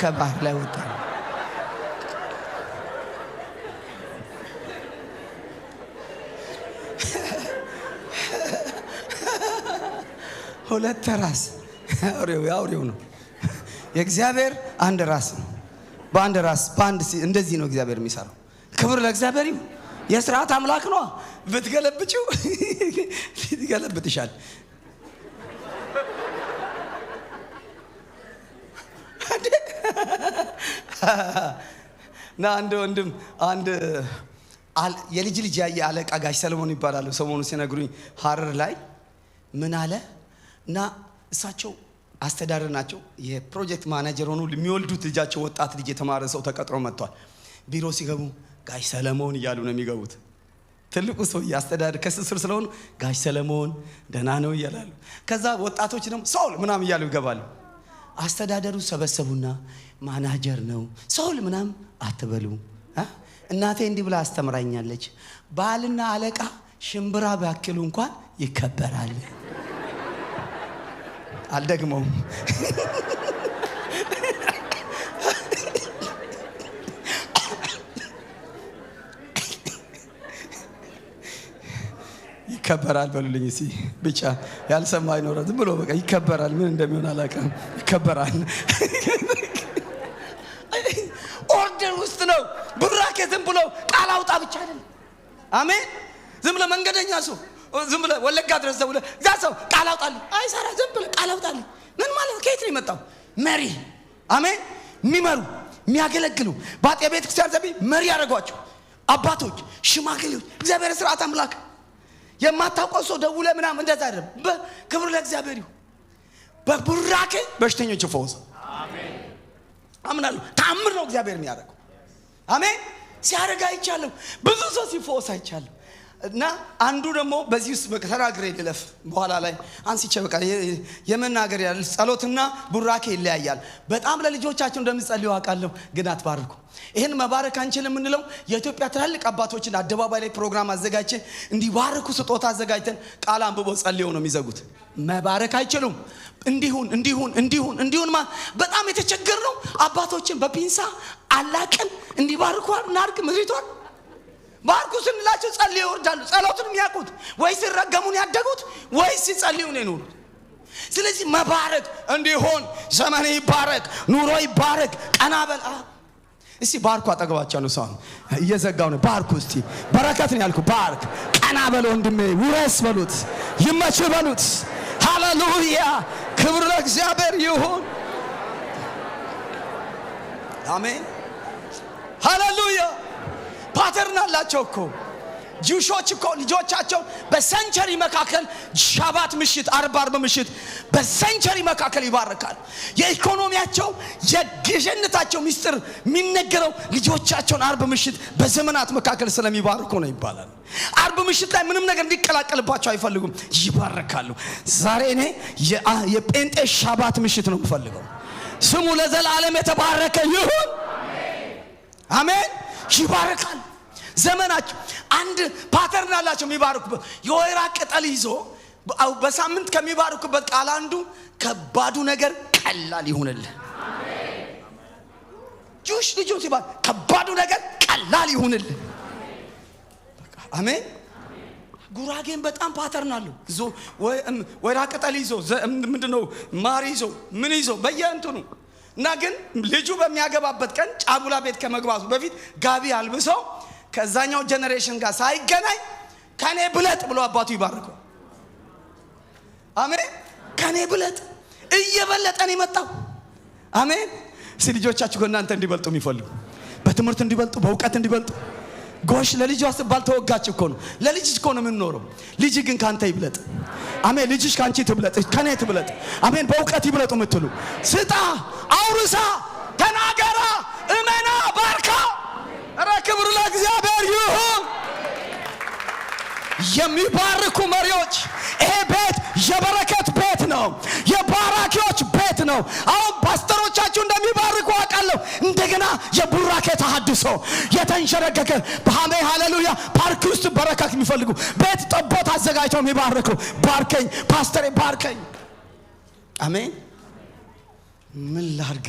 ከባህር ላይ ወጣ። ሁለት ራስ አውሬው ነው። የእግዚአብሔር አንድ ራስ ነው። በአንድ ራስ በአንድ እንደዚህ ነው እግዚአብሔር የሚሰራው። ክብር ለእግዚአብሔር ይሁን። የሥርዓት አምላክ ነው። ብትገለብጪው ይገለብጥሻል። ና አንድ ወንድም አንድ የልጅ ያየ አለቃ ጋሽ ሰለሞን ይባላሉ። ሰሞኑን ሲነግሩኝ ሐረር ላይ ምን አለ እና እሳቸው አስተዳደር ናቸው። የፕሮጀክት ማኔጀር ሆኖ የሚወልዱት ልጃቸው ወጣት ልጅ የተማረ ሰው ተቀጥሮ መጥቷል። ቢሮ ሲገቡ ጋሽ ሰለሞን እያሉ ነው የሚገቡት። ትልቁ ሰው ያስተዳደር ከስር ስለሆኑ ጋሽ ሰለሞን ደህና ነው ይላሉ። ከዛ ወጣቶች ደግሞ ሰውል ምናም እያሉ ይገባሉ። አስተዳደሩ ሰበሰቡና ማናጀር ነው ሰውል ምናም አትበሉ። እናቴ እንዲህ ብላ አስተምራኛለች፣ ባልና አለቃ ሽምብራ ባክሉ እንኳን ይከበራል። አልደግመውም። ይከበራል በሉልኝ እስቲ ብቻ ያልሰማ አይኖር። ዝም ብሎ በቃ ይከበራል። ምን እንደሚሆን አላውቅም። ይከበራል። ኦርደር ውስጥ ነው። ብራኬ ዝም ብሎ ቃል አውጣ ብቻ አይደለም። አሜን። ዝም ብሎ መንገደኛ ሰው ዝም ብሎ ወለጋ ድረስ ደውለ ያ ሰው ቃል አውጣልኝ አይሰራ። ዝም ብሎ ቃል አውጣልኝ ምን ማለት ከየት ነው የመጣው? መሪ አሜን። የሚመሩ የሚያገለግሉ ባጤ ቤተ ክርስቲያን ዘቢ መሪ ያደርጓቸው አባቶች፣ ሽማግሌዎች እግዚአብሔር ሥርዓት አምላክ የማታውቀው ሰው ደውለ ምናምን እንደዛ አይደለም። በክብር ለእግዚአብሔር ይሁን። በቡራኬ በሽተኞች ይፈወሱ። አሜን። አምናለሁ። ታምር ነው እግዚአብሔር የሚያደርገው። አሜን። ሲያደርግ አይቻለሁ። ብዙ ሰው ሲፈወስ አይቻለሁ። እና አንዱ ደግሞ በዚህ ውስጥ ተናግሬ ልለፍ በኋላ ላይ አንስቼ በቃ የመናገር ያለ ጸሎትና ቡራኬ ይለያያል። በጣም ለልጆቻችሁ እንደምትጸልዩ አውቃለሁ፣ ግን አትባርኩ። ይሄን መባረክ አንችልም የምንለው የኢትዮጵያ ትላልቅ አባቶችን አደባባይ ላይ ፕሮግራም አዘጋጅተን እንዲባርኩ ስጦታ አዘጋጅተን ቃል አንብበው ጸልየው ነው የሚዘጉት። መባረክ አይችሉም። እንዲሁን በጣም የተቸገር ነው። አባቶችን በፒንሳ አላቀን እንዲባርኩ እናርግ ምድሪቷን ባርኩ ስንላቸው ጸልየው ይወርዳሉ። ጸሎቱን የሚያውቁት ወይ ሲረገሙን ያደጉት ወይ ሲጸልዩ ነው የኖሩት። ስለዚህ መባረክ እንዲሆን ዘመን ይባረክ፣ ኑሮ ይባረክ። ቀና በል እስቲ ባርኩ። አጠገባቸው ነው ሰው እየዘጋው ነው። ባርኩ እስቲ በረከት ነው ያልኩ። ባርክ፣ ቀና በል ወንድሜ፣ ውረስ በሉት፣ ይመች በሉት። ሃሌሉያ! ክብር ለእግዚአብሔር ይሁን። አሜን። ሃሌሉያ! ፓተርን አላቸው እኮ ጁሾች እኮ ልጆቻቸው በሰንቸሪ መካከል ሻባት ምሽት አርብ ምሽት በሰንቸሪ መካከል ይባርካል። የኢኮኖሚያቸው የግዥነታቸው ሚስጥር የሚነገረው ልጆቻቸውን አርብ ምሽት በዘመናት መካከል ስለሚባርኩ ነው ይባላል። አርብ ምሽት ላይ ምንም ነገር እንዲቀላቀልባቸው አይፈልጉም፣ ይባርካሉ። ዛሬ እኔ የጴንጤ ሻባት ምሽት ነው የምፈልገው። ስሙ ለዘላለም የተባረከ ይሁን። አሜን። ይባርካል። ዘመናቸው አንድ ፓተርን አላቸው የሚባርኩበት። የወይራ ቅጠል ይዞ በሳምንት ከሚባርኩበት ቃል አንዱ ከባዱ ነገር ቀላል ይሁንልህ። ጁሽ ልጆች ይባል ከባዱ ነገር ቀላል ይሁንልህ። አሜን። ጉራጌን በጣም ፓተርን አለው። ወይራ ቅጠል ይዞ ምንድነው ማር ይዞ ምን ይዞ በየእንትኑ እና ግን ልጁ በሚያገባበት ቀን ጫጉላ ቤት ከመግባቱ በፊት ጋቢ አልብሰው ከዛኛው ጀነሬሽን ጋር ሳይገናኝ ከኔ ብለጥ ብሎ አባቱ ይባርከው። አሜን። ከኔ ብለጥ እየበለጠን ይመጣው። አሜን። ልጆቻችሁ ከእናንተ እንዲበልጡ የሚፈልጉ በትምህርት እንዲበልጡ በእውቀት እንዲበልጡ ጎሽ ለልጅ አስባል ተወጋች እኮ ነው። ለልጅ እኮ ነው የምንኖረው። ልጅ ግን ካንተ ይብለጥ። አሜን። ልጅሽ ካንቺ ትብለጥ፣ ከኔ ትብለጥ። አሜን። በእውቀት ይብለጡ የምትሉ ስጣ፣ አውርሳ፣ ተናገራ፣ እመና፣ ባርካ። ኧረ ክብር ለእግዚአብሔር ይሁን። የሚባርኩ መሪዎች ይሄ ቤት የበረከት ቤት ነው፣ የባራኪዎች ቤት ነው። አሁን ፓስተሮቻችሁ እንደሚባርኩ አውቃለሁ። እንደገና የቡራኬ ተሐድሶ የተንሸረገገ በሃሜ ሃሌሉያ ፓርክ ውስጥ በረከት የሚፈልጉ ቤት ጠቦት አዘጋጅተው የሚባርኩ ባርከኝ ፓስተሬ ባርከኝ። አሜን። ምን ላርግ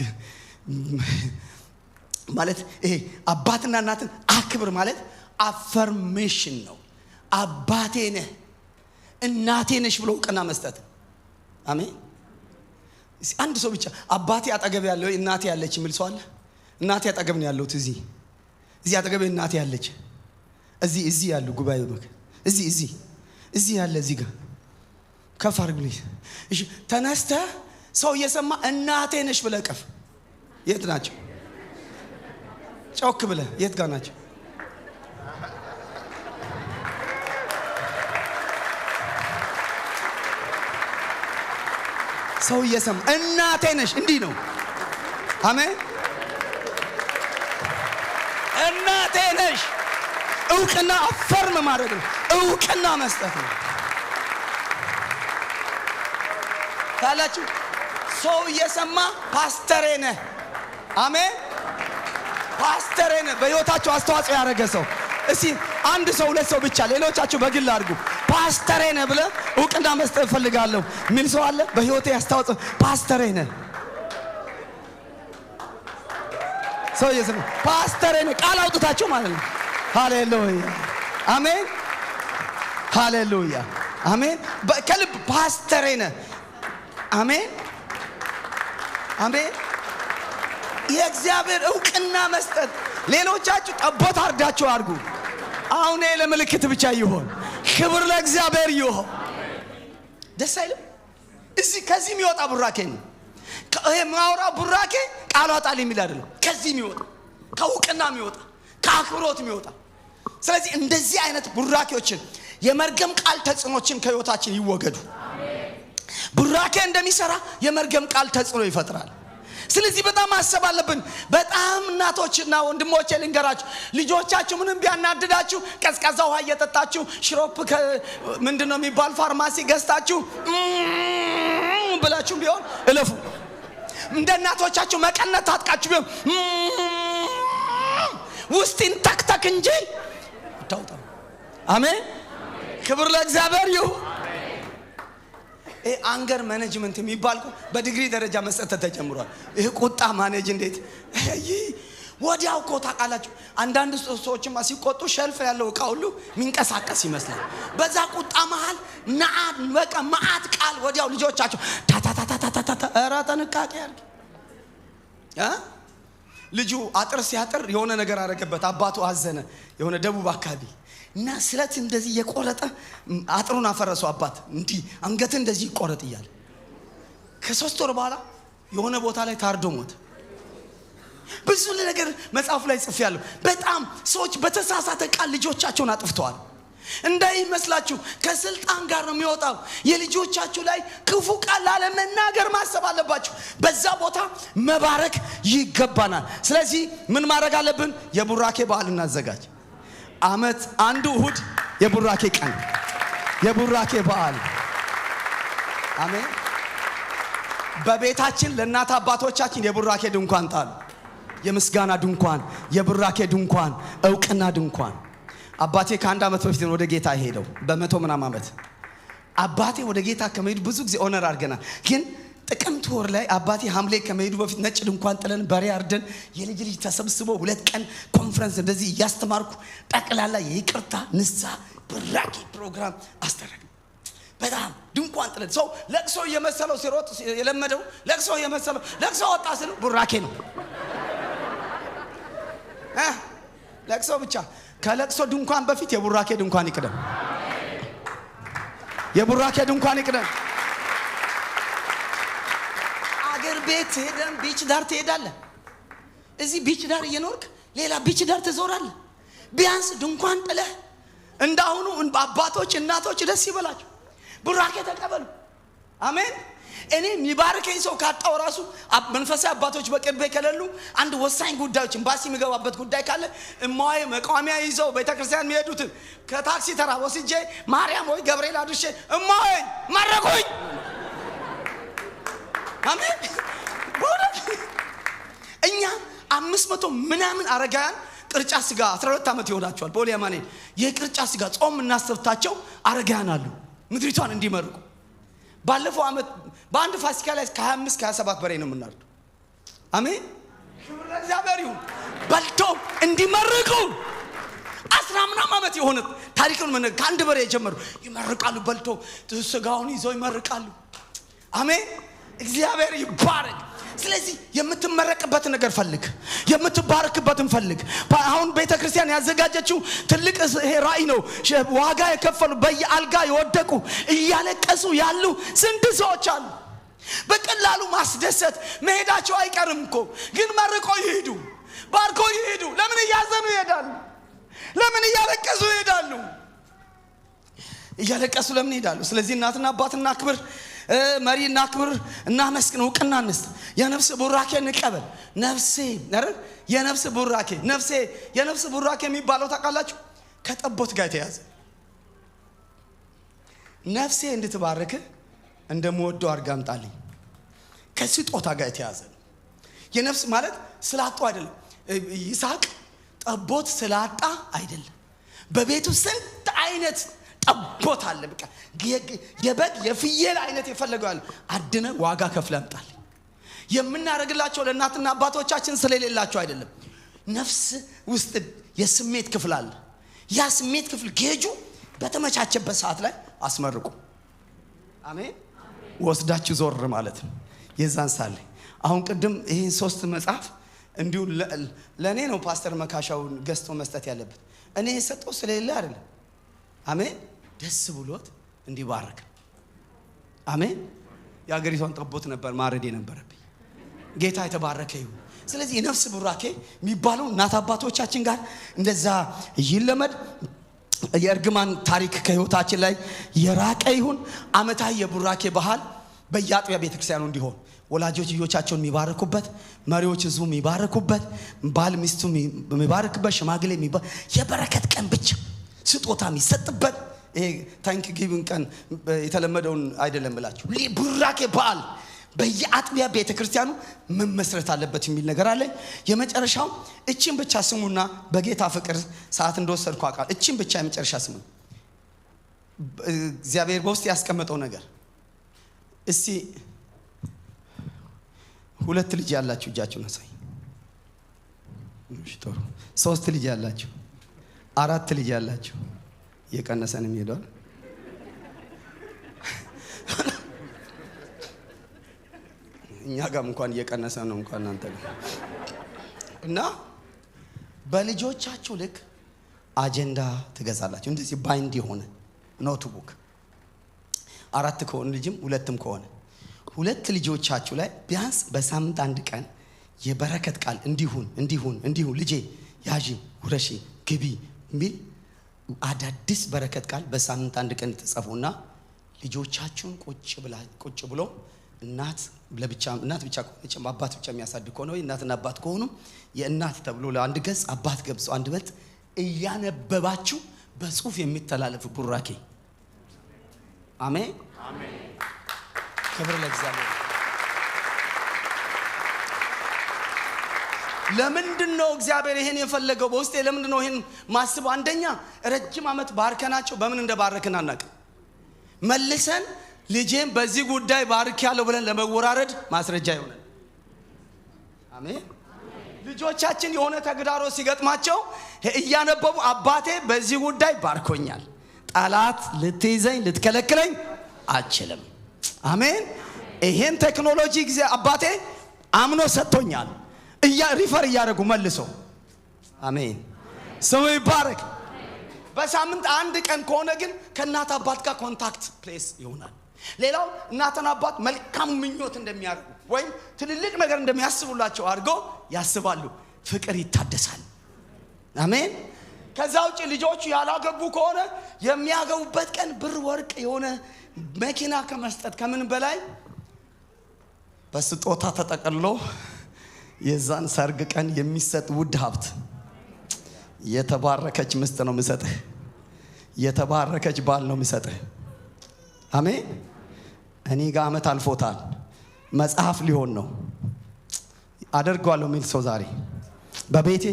ማለት ይሄ አባትና እናትን አክብር ማለት አፈርሜሽን ነው። አባቴ ነህ እናቴ ነሽ ብሎ እውቅና መስጠት። አሜን። አንድ ሰው ብቻ አባቴ አጠገብ ያለው እናቴ ያለች የሚል ሰው አለ? እናቴ አጠገብ ነው ያለሁት። እዚህ አጠገብ እናቴ ያለች እዚህ ያሉ ጉባኤ በመክ እዚህ ያለ እዚህ ጋር ከፍ አድርግልኝ። እሺ ተነስተህ ሰው እየሰማ እናቴ ነሽ ብለህ ቀፍ። የት ናቸው? ጮክ ብለህ የት ጋር ናቸው? ሰው እየሰማ እናቴ ነሽ እንዲህ ነው። አሜን። እናቴ ነሽ እውቅና አፈርም ማድረግ ነው። እውቅና መስጠት ነው። ታላችሁ ሰው እየሰማ ፓስተሬ ነህ። አሜን። ፓስተሬ ነህ በህይወታችሁ አስተዋጽኦ ያደረገ ሰው። እስቲ አንድ ሰው ሁለት ሰው ብቻ ሌሎቻችሁ በግል አድርጉ። ፓስተሬ ነህ ብለህ እውቅና መስጠት ፈልጋለሁ ምን ሰው አለ? በህይወቴ አስተዋጽኦ ፓስተሬ ነህ። ሰው እየሰማ ፓስተሬ ነህ ቃል አውጥታችሁ ማለት ነው። ሃሌሉያ አሜን። ሃሌሉያ አሜን። ከልብ ፓስተሬ ነህ። አሜን አሜን። የእግዚአብሔር እውቅና መስጠት። ሌሎቻችሁ ጠቦት አርዳችሁ አድርጉ። አሁን ለምልክት ብቻ ይሁን። ክብር ለእግዚአብሔር ይሁን። ደስ አይልም? እዚህ ከዚህ የሚወጣ ቡራኬ ነው። ይሄ ማውራ ቡራኬ ቃል አጣል የሚል አይደለም። ከዚህ የሚወጣ ከእውቅና የሚወጣ ከአክብሮት የሚወጣ። ስለዚህ እንደዚህ አይነት ቡራኬዎችን የመርገም ቃል ተጽዕኖችን ከህይወታችን ይወገዱ። ቡራኬ እንደሚሰራ የመርገም ቃል ተጽዕኖ ይፈጥራል። ስለዚህ በጣም ማሰብ አለብን። በጣም እናቶችና ወንድሞቼ ልንገራችሁ፣ ልጆቻችሁ ምንም ቢያናድዳችሁ ቀዝቃዛ ውሃ እየጠጣችሁ ሽሮፕ ምንድነው የሚባል ፋርማሲ ገዝታችሁ ብላችሁ ቢሆን እለፉ። እንደ እናቶቻችሁ መቀነት ታጥቃችሁ ቢሆን ውስጥን ተክተክ እንጂ ታውጣ። አሜን። ክብር ለእግዚአብሔር ይሁን። አንገር ማኔጅመንት የሚባልኩ በዲግሪ ደረጃ መስጠት ተጀምሯል። ይሄ ቁጣ ማኔጅ እንዴት ወዲያው እኮ ታውቃላችሁ። አንዳንድ ሰዎችማ ሲቆጡ ሸልፍ ያለው እቃ ሁሉ ሚንቀሳቀስ ይመስላል። በዛ ቁጣ መሃል በቃ ማአት ቃል ወዲያው ልጆቻቸው ታታታታታታ ኧረ ጥንቃቄ አድርግ። ልጁ አጥር ሲያጥር የሆነ ነገር አረገበት። አባቱ አዘነ። የሆነ ደቡብ አካባቢ እና ስለት እንደዚህ የቆረጠ አጥሩን አፈረሰው። አባት እንዲህ አንገት እንደዚህ ይቆረጥ ይያል ከ3 ወር በኋላ የሆነ ቦታ ላይ ታርዶ ሞተ። ብዙ ነገር መጽሐፍ ላይ ጽፌያለሁ። በጣም ሰዎች በተሳሳተ ቃል ልጆቻቸውን አጥፍተዋል። እንዳይመስላችሁ ከስልጣን ጋር ነው የሚወጣው። የልጆቻችሁ ላይ ክፉ ቃል ላለመናገር ማሰብ አለባችሁ። በዛ ቦታ መባረክ ይገባናል። ስለዚህ ምን ማድረግ አለብን? የቡራኬ በዓል እናዘጋጅ። አመት አንዱ እሁድ የቡራኬ ቀን፣ የቡራኬ በዓል። አሜን። በቤታችን ለእናት አባቶቻችን የቡራኬ ድንኳን ጣሉ። የምስጋና ድንኳን፣ የቡራኬ ድንኳን፣ እውቅና ድንኳን። አባቴ ከ1 ዓመት በፊት ወደ ጌታ ሄደው በ100 ምናምን ዓመት አባቴ ወደ ጌታ ከመሄዱ ብዙ ጊዜ ኦነር አድርገናል። ግን ጥቅምት ወር ላይ አባቴ ሐምሌ ከመሄዱ በፊት ነጭ ድንኳን ጥለን በሬ አርደን የልጅ ተሰብስቦ 2 ቀን ኮንፈረንስ እንደዚህ እያስተማርኩ ጠቅላላ የይቅርታ ንስሐ ቡራኬ ፕሮግራም አስተረግ። በጣም ድንኳን ጥለን ሰው ለቅሶ የመሰለው ሲሮጥ የለመደው ለቅሶ የመሰለው ለቅሶ ወጣ ስለ ቡራኬ ነው። ለቅሶ ብቻ ከለቅሶ ድንኳን በፊት የቡራኬ ድንኳን ይቅደም። የቡራኬ ድንኳን ይቅደም። አገር ቤት ሄደን ቢች ዳር ትሄዳለህ። እዚህ ቢች ዳር እየኖርክ ሌላ ቢች ዳር ትዞራለህ። ቢያንስ ድንኳን ጥለህ እንዳሁኑ አባቶች እናቶች ደስ ይበላችሁ፣ ቡራኬ ተቀበሉ። አሜን። እኔ የሚባርከኝ ሰው ካጣው ራሱ መንፈሳዊ አባቶች በቅርቤ ከሌሉ አንድ ወሳኝ ጉዳዮች ኤምባሲ የሚገባበት ጉዳይ ካለ እማዬ መቋሚያ ይዘው ቤተክርስቲያን የሚሄዱትን ከታክሲ ተራ ወስጄ ማርያም ወይ ገብርኤል አድርሼ እማዬ ማረኩኝ። አሜን። እኛ 500 ምናምን አረጋያን ቅርጫ ስጋ 12 ዓመት ይሆናቸዋል። ቦሊያማኔ የቅርጫ ስጋ ጾም እናስተፍታቸው አረጋያን አሉ ምድሪቷን እንዲመርቁ። ባለፈው ዓመት በአንድ ፋሲካ ላይ ከ25 ከ27 በሬ ነው የምናርደው። አሜን። ክብር ለእግዚአብሔር ይሁን። በልተው እንዲመርቁ 10 ምናምን ዓመት የሆነ ታሪክን ከአንድ በሬ የጀመሩ ይመርቃሉ። በልተው ስጋውን ይዘው ይመርቃሉ። አሜን። እግዚአብሔር ይባረክ። ስለዚህ የምትመረቅበት ነገር ፈልግ፣ የምትባረክበትን ፈልግ። አሁን ቤተክርስቲያን ያዘጋጀችው ትልቅ ይሄ ራእይ ነው። ዋጋ የከፈሉ በየአልጋ የወደቁ እያለቀሱ ያሉ ስንት ሰዎች አሉ። በቀላሉ ማስደሰት መሄዳቸው አይቀርም እኮ፣ ግን መርቆ ይሄዱ፣ ባርኮ ይሄዱ። ለምን እያዘኑ ይሄዳሉ? ለምን እያለቀሱ ይሄዳሉ? እያለቀሱ ለምን ይሄዳሉ? ስለዚህ እናትና አባትና ክብር መሪና ክብር እና መስክን እውቅና እንስጥ። የነፍስ ቡራኬ እንቀበል። ነፍሴ የነፍስ ቡራኬ ነፍሴ የነፍስ ቡራኬ የሚባለው ታውቃላችሁ ከጠቦት ጋር የተያዘ ነፍሴ እንድትባረክ እንደምወደው አድርጋ አምጣልኝ ከስጦታ ጋር የተያዘ የነፍስ ማለት ስላጡ አይደለም። ይስሐቅ ጠቦት ስላጣ አይደለም። በቤቱ ስንት አይነት ጠቦት አለ። በቃ የበግ የፍየል አይነት የፈለገው አድነ ዋጋ ከፍለ አምጣል። የምናረግላቸው ለእናትና አባቶቻችን ስለሌላቸው አይደለም። ነፍስ ውስጥ የስሜት ክፍል አለ። ያ ስሜት ክፍል ጌጁ በተመቻቸበት ሰዓት ላይ አስመርቁ። አሜን። ወስዳችሁ ዞር ማለት ነው። የዛን ሳለ አሁን ቅድም ይሄን 3 መጽሐፍ እንዲሁ ለኔ ነው ፓስተር መካሻውን ገዝቶ መስጠት ያለበት። እኔ የሰጠው ስለሌለ አይደለም። አሜን። ደስ ብሎት እንዲባረክ። አሜን። የአገሪቷን ጠቦት ነበር ማረድ የነበረብኝ። ጌታ የተባረከ ይሁን። ስለዚህ የነፍስ ቡራኬ የሚባለው እናት አባቶቻችን ጋር እንደዛ ይለመድ። የእርግማን ታሪክ ከህይወታችን ላይ የራቀ ይሁን። አመታዊ የቡራኬ ባህል በየአጥቢያ ቤተክርስቲያኑ እንዲሆን ወላጆች ልጆቻቸውን የሚባርኩበት፣ መሪዎች ህዝቡ የሚባርኩበት፣ ባል ሚስቱ የሚባርክበት፣ ሽማግሌ የበረከት ቀን ብቻ ስጦታ የሚሰጥበት። ይሄ ታንክ ጊቪንግ ቀን የተለመደውን አይደለም ብላችሁ ቡራኬ በዓል በየአጥቢያ ቤተክርስቲያኑ መመስረት አለበት የሚል ነገር አለ። የመጨረሻው እቺን ብቻ ስሙና በጌታ ፍቅር ሰዓት እንደወሰድኩ አቃል እቺን ብቻ የመጨረሻ ስሙ እግዚአብሔር በውስጥ ያስቀመጠው ነገር። እስቲ 2 ልጅ ያላችሁ እጃችሁን አሳይ። እሺ ጥሩ። 3 ልጅ ያላችሁ፣ 4 ልጅ ያላችሁ የቀነሰንም ይሄዳል። እኛ ጋር እንኳን እየቀነሰ ነው እንኳን እናንተ ጋር። እና በልጆቻችሁ ልክ አጀንዳ ትገዛላችሁ። እንደዚህ ባይንድ የሆነ ኖትቡክ 4 ከሆነ ልጅም 2ም ከሆነ 2 ልጆቻችሁ ላይ ቢያንስ በሳምንት 1 ቀን የበረከት ቃል እንዲሁን ልጄ ያዢ ውረሺ ግቢ ሚል አዳዲስ በረከት ቃል በሳምንት 1 ቀን ተጻፉና ልጆቻችሁን ቁጭ ብሎ እናት ብቻ ከሆነችም አባት ብቻ የሚያሳድግ ከሆነ ወይ እናትና አባት ከሆኑ የእናት ተብሎ ለአንድ ገጽ አባት ገብጾ 1 በት እያነበባችሁ በጽሁፍ የሚተላለፍ ቡራኬ። አሜን አሜን። ክብር ለእግዚአብሔር። ለምንድነው እግዚአብሔር ይሄን የፈለገው? በውስጤ ለምንድነው ይሄን ማስበው? አንደኛ ረጅም ዓመት ባርከናቸው በምን እንደባረክን አናውቅም። መልሰን ልጄን በዚህ ጉዳይ ባርክ ያለው ብለን ለመወራረድ ማስረጃ ይሆናል። አሜን። ልጆቻችን የሆነ ተግዳሮ ሲገጥማቸው እያነበቡ አባቴ በዚህ ጉዳይ ባርኮኛል፣ ጠላት ልትይዘኝ ልትከለክለኝ አትችልም። አሜን። ይሄን ቴክኖሎጂ ጊዜ አባቴ አምኖ ሰጥቶኛል ሪፈር እያደረጉ መልሶ። አሜን። ስሙ ይባረክ። በሳምንት 1 ቀን ከሆነ ግን ከእናት አባት ጋር ኮንታክት ፕሌስ ይሆናል። ሌላው እናትና አባት መልካም ምኞት እንደሚያደርጉ ወይም ትልልቅ ነገር እንደሚያስቡላቸው አድርገው ያስባሉ። ፍቅር ይታደሳል። አሜን። ከዛ ውጪ ልጆቹ ያላገቡ ከሆነ የሚያገቡበት ቀን ብር ወርቅ የሆነ መኪና ከመስጠት ከምን በላይ በስጦታ ተጠቅልሎ የዛን ሰርግ ቀን የሚሰጥ ውድ ሀብት የተባረከች ምስት ነው የምሰጥህ፣ የተባረከች ባል ነው የምሰጥህ። አሜን። እኔ ጋር ዓመት አልፎታል፣ መጽሐፍ ሊሆን ነው አደርገዋለሁ የሚል ሰው ዛሬ በቤቴ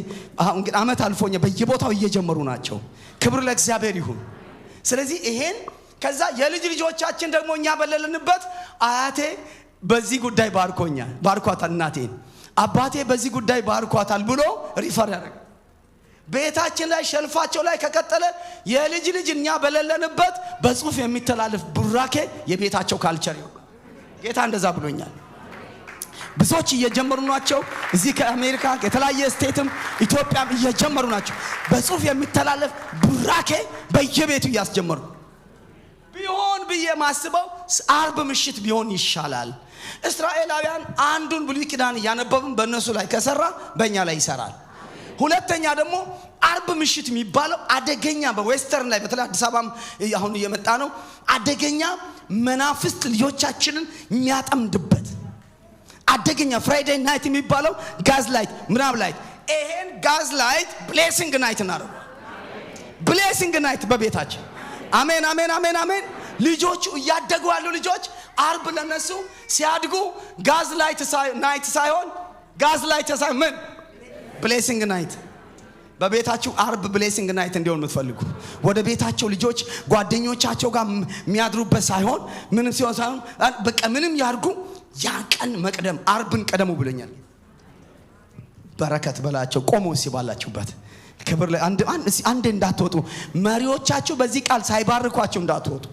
አሁን ግን ዓመት አልፎኛ በየቦታው እየጀመሩ ናቸው። ክብር ለእግዚአብሔር ይሁን። ስለዚህ ይሄን ከዛ የልጅ ልጆቻችን ደግሞ እኛ በለልንበት አያቴ በዚህ ጉዳይ ባርኳታል፣ እናቴን አባቴ በዚህ ጉዳይ ባርኳታል ብሎ ሪፈር ያደርጋል። ቤታችን ላይ ሸልፋቸው ላይ ከቀጠለ የልጅ ልጅ እኛ በለለንበት በጽሁፍ የሚተላለፍ ቡራኬ የቤታቸው ካልቸር ይሆናል። ጌታ እንደዛ ብሎኛል። ብዙዎች እየጀመሩ ናቸው። እዚህ ከአሜሪካ የተለያየ ስቴትም ኢትዮጵያም እየጀመሩ ናቸው። በጽሁፍ የሚተላለፍ ቡራኬ በየቤቱ እያስጀመሩ ቢሆን ብዬ ማስበው አርብ ምሽት ቢሆን ይሻላል። እስራኤላውያን አንዱን ብሉይ ኪዳን እያነበብን በእነሱ ላይ ከሰራ በእኛ ላይ ይሰራል። ሁለተኛ ደግሞ አርብ ምሽት የሚባለው አደገኛ በዌስተርን ላይ በተለይ አዲስ አበባም አሁን እየመጣ ነው። አደገኛ መናፍስት ልጆቻችንን የሚያጠምድበት አደገኛ ፍራይዴይ ናይት የሚባለው ጋዝ ላይት ምናብ ላይት። ይሄን ጋዝ ላይት ብሌሲንግ ናይት እናደርጉ። ብሌሲንግ ናይት በቤታችን። አሜን አሜን አሜን አሜን። ልጆቹ እያደጉ ያሉ ልጆች አርብ ለነሱ ሲያድጉ ጋዝ ላይት ናይት ሳይሆን ጋዝ ላይት ሳይሆን ምን ብሌሲንግ ናይት። በቤታችሁ አርብ ብሌሲንግ ናይት እንዲሆን የምትፈልጉ ወደ ቤታቸው ልጆች ጓደኞቻቸው ጋር የሚያድሩበት ሳይሆን ምንም ሲሆን ሳይሆን በቃ ምንም ያርጉ ያ ቀን መቅደም አርብን ቀደሙ ብለኛል። በረከት በላቸው ቆሞ ሲባላችሁበት ክብር ላይ አንድ እንዳትወጡ። መሪዎቻችሁ በዚህ ቃል ሳይባርኳችሁ እንዳትወጡ።